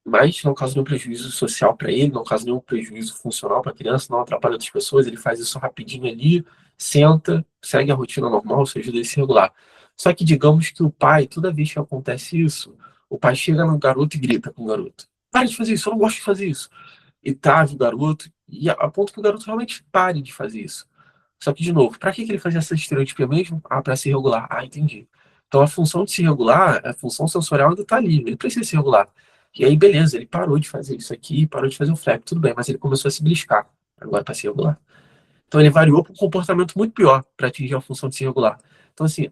Speaker 1: Mas não causa nenhum prejuízo social para ele, não causa nenhum prejuízo funcional para a criança, não atrapalha outras pessoas, ele faz isso rapidinho ali, senta, segue a rotina normal, isso ajuda ele a se regular. Só que digamos que o pai, toda vez que acontece isso, o pai chega no garoto e grita com o garoto: para de fazer isso, eu não gosto de fazer isso. E trava o garoto, e a ponto que o garoto realmente pare de fazer isso. Só que, de novo, para que ele fazia essa estereotipia mesmo? Ah, para se regular. Ah, entendi. Então a função de se regular, a função sensorial ainda está ali, ele precisa se regular. E aí, beleza, ele parou de fazer isso aqui, parou de fazer o flap, tudo bem, mas ele começou a se beliscar agora para se regular. Então ele variou para um comportamento muito pior para atingir a função de se regular. Então, assim,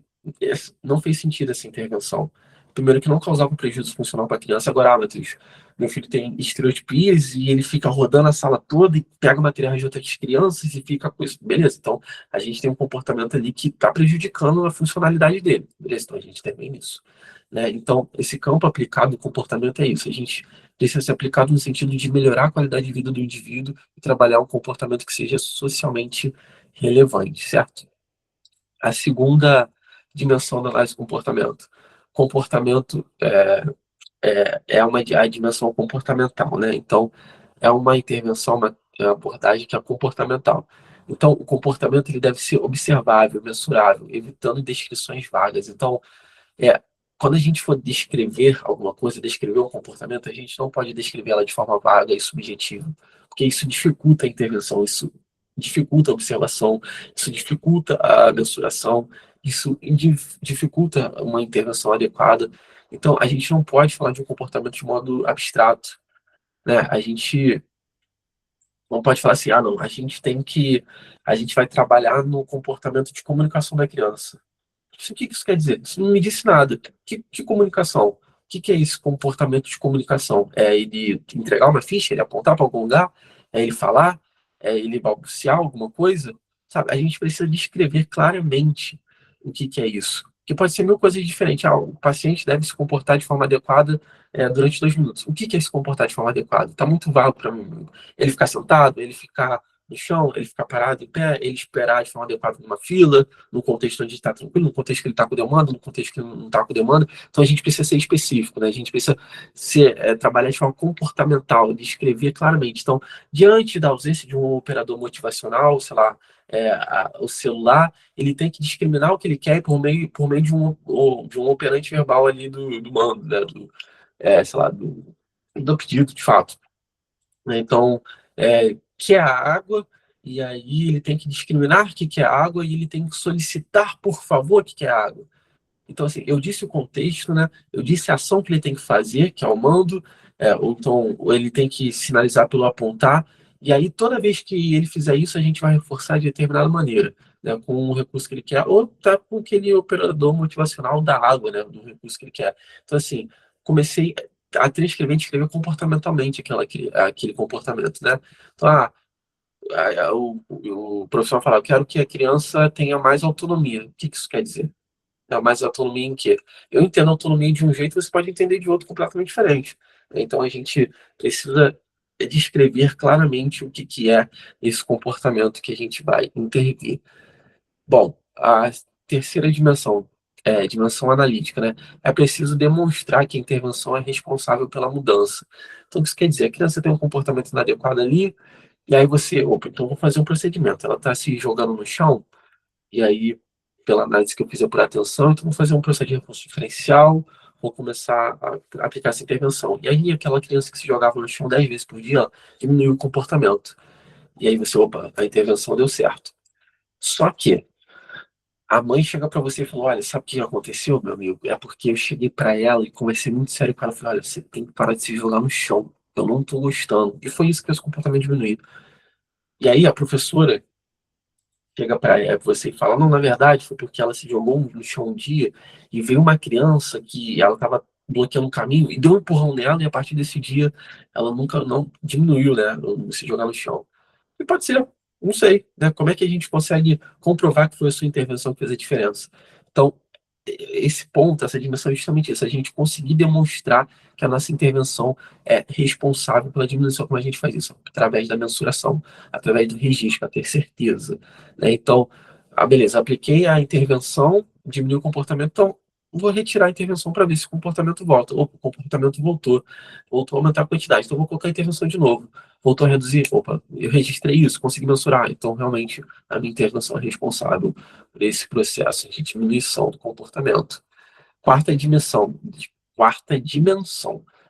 Speaker 1: não fez sentido essa intervenção. Primeiro que não causava um prejuízo funcional para a criança. Agora, Matheus, meu filho tem estereotipias e ele fica rodando a sala toda e pega materiais de outras crianças e fica com isso. Beleza, então a gente tem um comportamento ali que está prejudicando a funcionalidade dele. Beleza, então a gente tem isso, né? Então, esse campo aplicado do comportamento é isso. A gente precisa ser aplicado no sentido de melhorar a qualidade de vida do indivíduo e trabalhar um comportamento que seja socialmente relevante, certo? A segunda dimensão da análise do comportamento. Comportamento é a dimensão comportamental, né? Então, é uma intervenção, uma abordagem que é comportamental. Então, o comportamento ele deve ser observável, mensurável, evitando descrições vagas. Então, é, quando a gente for descrever alguma coisa, descrever um comportamento, a gente não pode descrever ela de forma vaga e subjetiva, porque isso dificulta a intervenção, isso dificulta a observação, isso dificulta a mensuração, isso dificulta uma intervenção adequada. Então, a gente não pode falar de um comportamento de modo abstrato, né? A gente não pode falar assim, ah, não, a gente vai trabalhar no comportamento de comunicação da criança. O que isso quer dizer? Isso não me disse nada. Que comunicação? O que é esse comportamento de comunicação? É ele entregar uma ficha, ele apontar para algum lugar? É ele falar? É ele balbuciar alguma coisa? Sabe? A gente precisa descrever claramente o que é isso. Que pode ser mil coisas diferentes. Ah, o paciente deve se comportar de forma adequada durante 2 minutos. O que é se comportar de forma adequada? Está muito vago para mim. Ele ficar sentado, ele ficar no chão, ele ficar parado em pé, ele esperar de forma adequada numa fila, no contexto onde está tranquilo, no contexto que ele está com demanda, no contexto que ele não está com demanda. Então a gente precisa ser específico, né? A gente precisa trabalhar de forma comportamental, descrever claramente. Então, diante da ausência de um operador motivacional, sei lá, o celular, ele tem que discriminar o que ele quer por meio de um operante verbal ali do mando, né? Sei lá, do pedido, de fato. Né? Então, que é a água, e aí ele tem que discriminar o que é a água, e ele tem que solicitar, por favor, o que é a água. Então, assim, eu disse o contexto, né? Eu disse a ação que ele tem que fazer, que é o mando, ou então ele tem que sinalizar pelo apontar, e aí toda vez que ele fizer isso, a gente vai reforçar de determinada maneira, né? Com o recurso que ele quer, ou tá com aquele operador motivacional da água, né? Do recurso que ele quer. Então, assim, comecei a transcrever, descrever comportamentalmente aquele comportamento, né? Então, o professor fala, eu quero que a criança tenha mais autonomia. O que isso quer dizer? Mais autonomia em quê? Eu entendo autonomia de um jeito, você pode entender de outro completamente diferente. Então a gente precisa descrever claramente o que é esse comportamento que a gente vai intervir. Bom, a terceira dimensão é a dimensão analítica, né? É preciso demonstrar que a intervenção é responsável pela mudança. Então, o que isso quer dizer? A criança tem um comportamento inadequado ali, e aí você, opa, então vou fazer um procedimento. Ela está se jogando no chão, e aí, pela análise que eu fiz por atenção, então vou fazer um processo de reforço diferencial, vou começar a aplicar essa intervenção. E aí, aquela criança que se jogava no chão 10 vezes por dia, diminuiu o comportamento. E aí você, opa, a intervenção deu certo. Só que a mãe chega para você e fala, olha, sabe o que aconteceu, meu amigo? É porque eu cheguei para ela e conversei muito sério com ela. Falei, olha, você tem que parar de se jogar no chão. Eu não tô gostando. E foi isso que fez o comportamento diminuir. E aí a professora chega para você e fala, não, na verdade foi porque ela se jogou no chão um dia e veio uma criança que ela estava bloqueando o caminho e deu um empurrão nela, e a partir desse dia ela nunca não diminuiu, né, se jogar no chão. E pode ser, não sei, né? Como é que a gente consegue comprovar que foi a sua intervenção que fez a diferença? Então, esse ponto, essa dimensão é justamente isso, a gente conseguir demonstrar que a nossa intervenção é responsável pela diminuição. Como a gente faz isso? Através da mensuração, através do registro, para ter certeza. Né? Então, beleza, apliquei a intervenção, diminuiu o comportamento, então vou retirar a intervenção para ver se o comportamento volta. Opa, o comportamento voltou a aumentar a quantidade, então vou colocar a intervenção de novo. Voltou a reduzir, opa, eu registrei isso, consegui mensurar, então realmente a minha intervenção é responsável por esse processo de diminuição do comportamento. Quarta dimensão,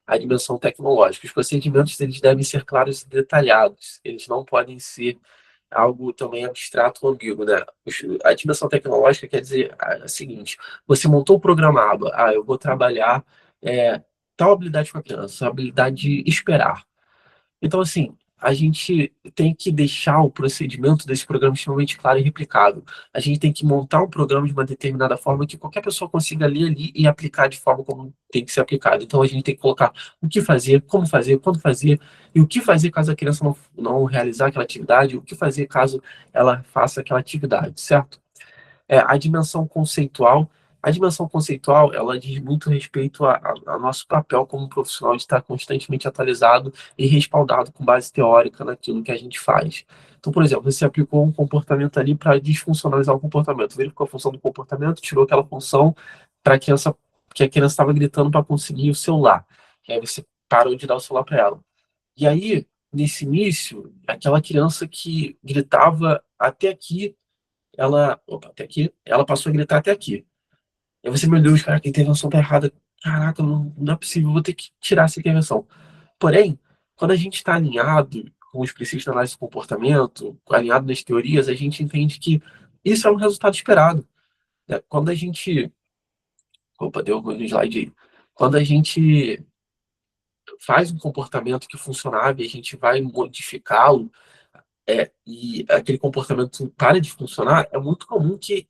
Speaker 1: a dimensão tecnológica. Os procedimentos eles devem ser claros e detalhados, eles não podem ser algo também abstrato ou ambíguo, né? A dimensão tecnológica quer dizer a seguinte, você montou o programa ABA, eu vou trabalhar tal habilidade com a criança, a habilidade de esperar. Então, assim, a gente tem que deixar o procedimento desse programa extremamente claro e replicável. A gente tem que montar um programa de uma determinada forma que qualquer pessoa consiga ler ali e aplicar de forma como tem que ser aplicado. Então, a gente tem que colocar o que fazer, como fazer, quando fazer, e o que fazer caso a criança não realizar aquela atividade, o que fazer caso ela faça aquela atividade, certo? A dimensão conceitual, ela diz muito respeito a nosso papel como profissional de estar constantemente atualizado e respaldado com base teórica naquilo que a gente faz. Então, por exemplo, você aplicou um comportamento ali para desfuncionalizar o comportamento, verificou a função do comportamento, tirou aquela função para a criança, que a criança estava gritando para conseguir o celular. E aí você parou de dar o celular para ela. E aí, nesse início, aquela criança que gritava até aqui, até aqui, ela passou a gritar até aqui. Aí você, meu Deus, cara, que intervenção tá errada. Caraca, não é possível, vou ter que tirar essa intervenção. Porém, quando a gente está alinhado com os princípios da análise do comportamento, alinhado nas teorias, a gente entende que isso é um resultado esperado, né? Quando a gente. Opa, deu no slide aí. Quando a gente faz um comportamento que funcionava e a gente vai modificá-lo, e aquele comportamento para de funcionar, é muito comum que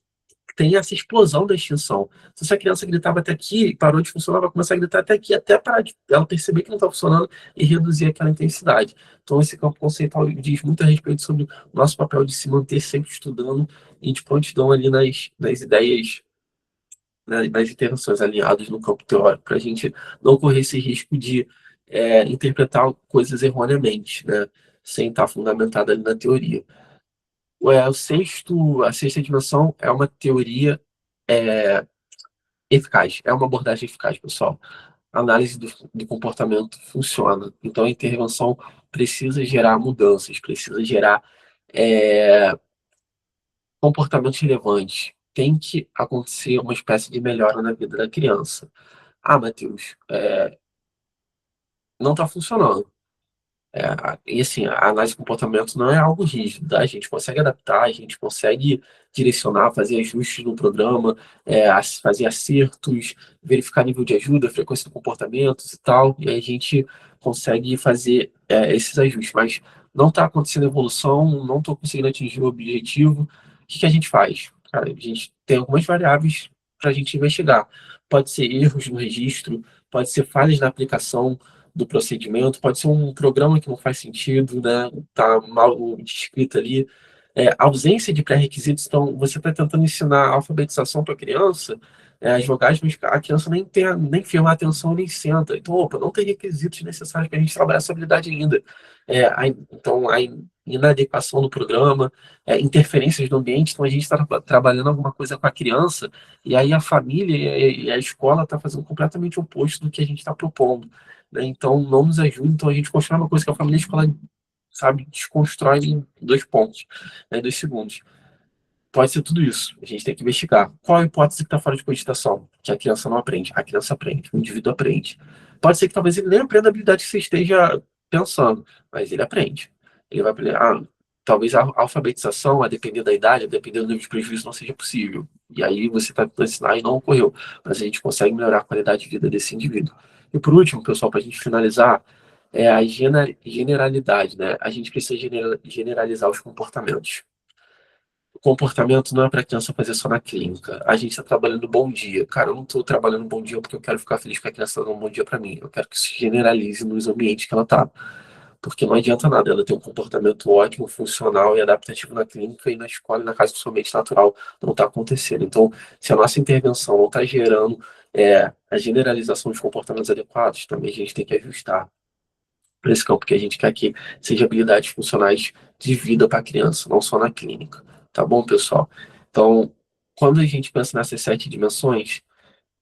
Speaker 1: tenha essa explosão da extinção. Se essa criança gritava até aqui e parou de funcionar, vai começar a gritar até aqui, até parar de ela perceber que não está funcionando e reduzir aquela intensidade. Então, esse campo conceitual diz muito a respeito sobre o nosso papel de se manter sempre estudando e de prontidão ali nas ideias, né, nas intervenções alinhadas no campo teórico, para a gente não correr esse risco de interpretar coisas erroneamente, né, sem estar fundamentada ali na teoria. A sexta dimensão é uma teoria é, eficaz, é uma abordagem eficaz, pessoal. A análise do comportamento funciona. Então, a intervenção precisa gerar mudanças, precisa gerar é, comportamentos relevantes. Tem que acontecer uma espécie de melhora na vida da criança. Ah, Matheus, não está funcionando. E assim, a análise de comportamento não é algo rígido, tá? A gente consegue adaptar, a gente consegue direcionar, fazer ajustes no programa, fazer acertos, verificar nível de ajuda, frequência de comportamentos e tal, e aí a gente consegue fazer esses ajustes. Mas não está acontecendo evolução, não estou conseguindo atingir o objetivo. O que que a gente faz? Cara, a gente tem algumas variáveis para a gente investigar. Pode ser erros no registro, pode ser falhas na aplicação do procedimento, pode ser um programa que não faz sentido, né? Tá mal descrito ali. Ausência de pré-requisitos, então você está tentando ensinar alfabetização para a criança, as vogais, mas a criança nem firma atenção nem senta. Então, opa, não tem requisitos necessários para a gente trabalhar essa habilidade ainda. Então, a inadequação do programa, interferências no ambiente, então a gente está trabalhando alguma coisa com a criança, e aí a família e a escola está fazendo completamente o oposto do que a gente está propondo, né? Então, não nos ajuda. Então, a gente constrói uma coisa que a família e a escola, sabe, desconstrói em 2 pontos, né, 2 segundos. Pode ser tudo isso. A gente tem que investigar. Qual a hipótese que está fora de cogitação? Que a criança não aprende. A criança aprende. O indivíduo aprende. Pode ser que talvez ele nem aprenda a habilidade que você esteja pensando, mas ele aprende. Ele vai aprender. Talvez a alfabetização, a depender da idade, a depender do nível de prejuízo, não seja possível. E aí você está tentando ensinar e não ocorreu. Mas a gente consegue melhorar a qualidade de vida desse indivíduo. E por último, pessoal, para a gente finalizar, é a generalidade, né? A gente precisa generalizar os comportamentos. O comportamento não é para a criança fazer só na clínica. A gente está trabalhando bom dia. Cara, eu não estou trabalhando bom dia porque eu quero ficar feliz com a criança dando um bom dia para mim. Eu quero que se generalize nos ambientes que ela está. Porque não adianta nada ela ter um comportamento ótimo, funcional e adaptativo na clínica e na escola e na casa do seu ambiente natural não está acontecendo. Então, se a nossa intervenção não está gerando a generalização de comportamentos adequados, também a gente tem que ajustar para esse campo que a gente quer que seja habilidades funcionais de vida para a criança, não só na clínica. Tá bom, pessoal? Então, quando a gente pensa nessas 7 dimensões,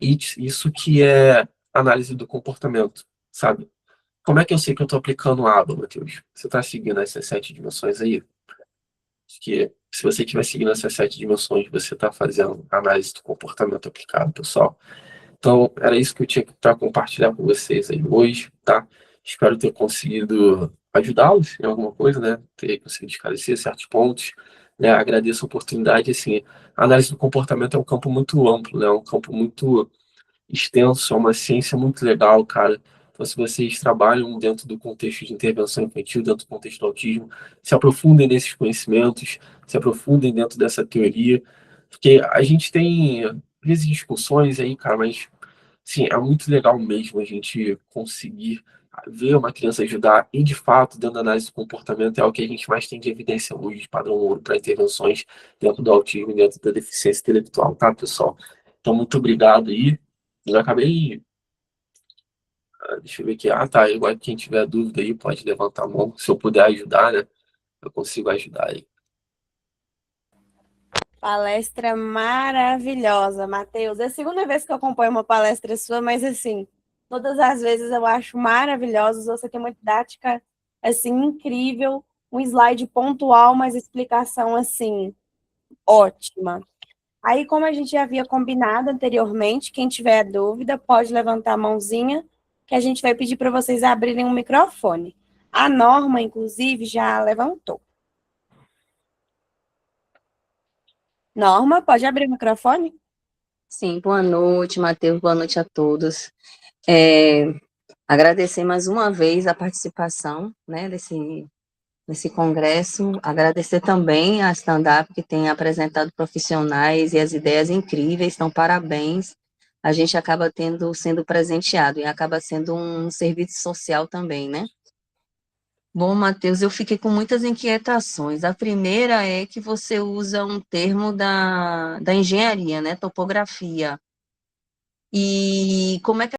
Speaker 1: isso que é análise do comportamento, sabe? Como é que eu sei que eu estou aplicando a aba, Matheus? Você está seguindo essas 7 dimensões aí? Que se você estiver seguindo essas 7 dimensões, você está fazendo análise do comportamento aplicado, pessoal. Então, era isso que eu tinha para compartilhar com vocês aí hoje, tá? Espero ter conseguido ajudá-los em alguma coisa, né? Ter conseguido esclarecer certos pontos, né? Agradeço a oportunidade, assim, a análise do comportamento é um campo muito amplo, né? É um campo muito extenso, é uma ciência muito legal, cara. Então, se vocês trabalham dentro do contexto de intervenção infantil, dentro do contexto do autismo, se aprofundem nesses conhecimentos, se aprofundem dentro dessa teoria, porque a gente tem, às vezes, discussões aí, cara, mas, sim, é muito legal mesmo a gente conseguir ver uma criança ajudar e, de fato, dentro da análise do comportamento, é o que a gente mais tem de evidência hoje, de padrão ouro, para intervenções dentro do autismo e dentro da deficiência intelectual, tá, pessoal? Então, muito obrigado aí. Eu acabei. Deixa eu ver aqui. Tá. Agora, quem tiver dúvida aí, pode levantar a mão. Se eu puder ajudar, né? Eu consigo ajudar aí.
Speaker 2: Palestra maravilhosa, Matheus. É a segunda vez que eu acompanho uma palestra sua, mas assim, todas as vezes eu acho maravilhosos. Você tem uma didática assim, incrível, um slide pontual, mas explicação, assim, ótima. Aí, como a gente já havia combinado anteriormente, quem tiver dúvida pode levantar a mãozinha, que a gente vai pedir para vocês abrirem um microfone. A Norma, inclusive, já levantou. Norma, pode abrir o microfone?
Speaker 3: Sim, boa noite, Matheus, boa noite a todos. Agradecer mais uma vez a participação, né, nesse congresso, agradecer também a Stand Up, que tem apresentado profissionais e as ideias incríveis, então parabéns, a gente acaba sendo presenteado, e acaba sendo um serviço social também, né? Bom, Matheus, eu fiquei com muitas inquietações. A primeira é que você usa um termo da engenharia, né, topografia, e como é que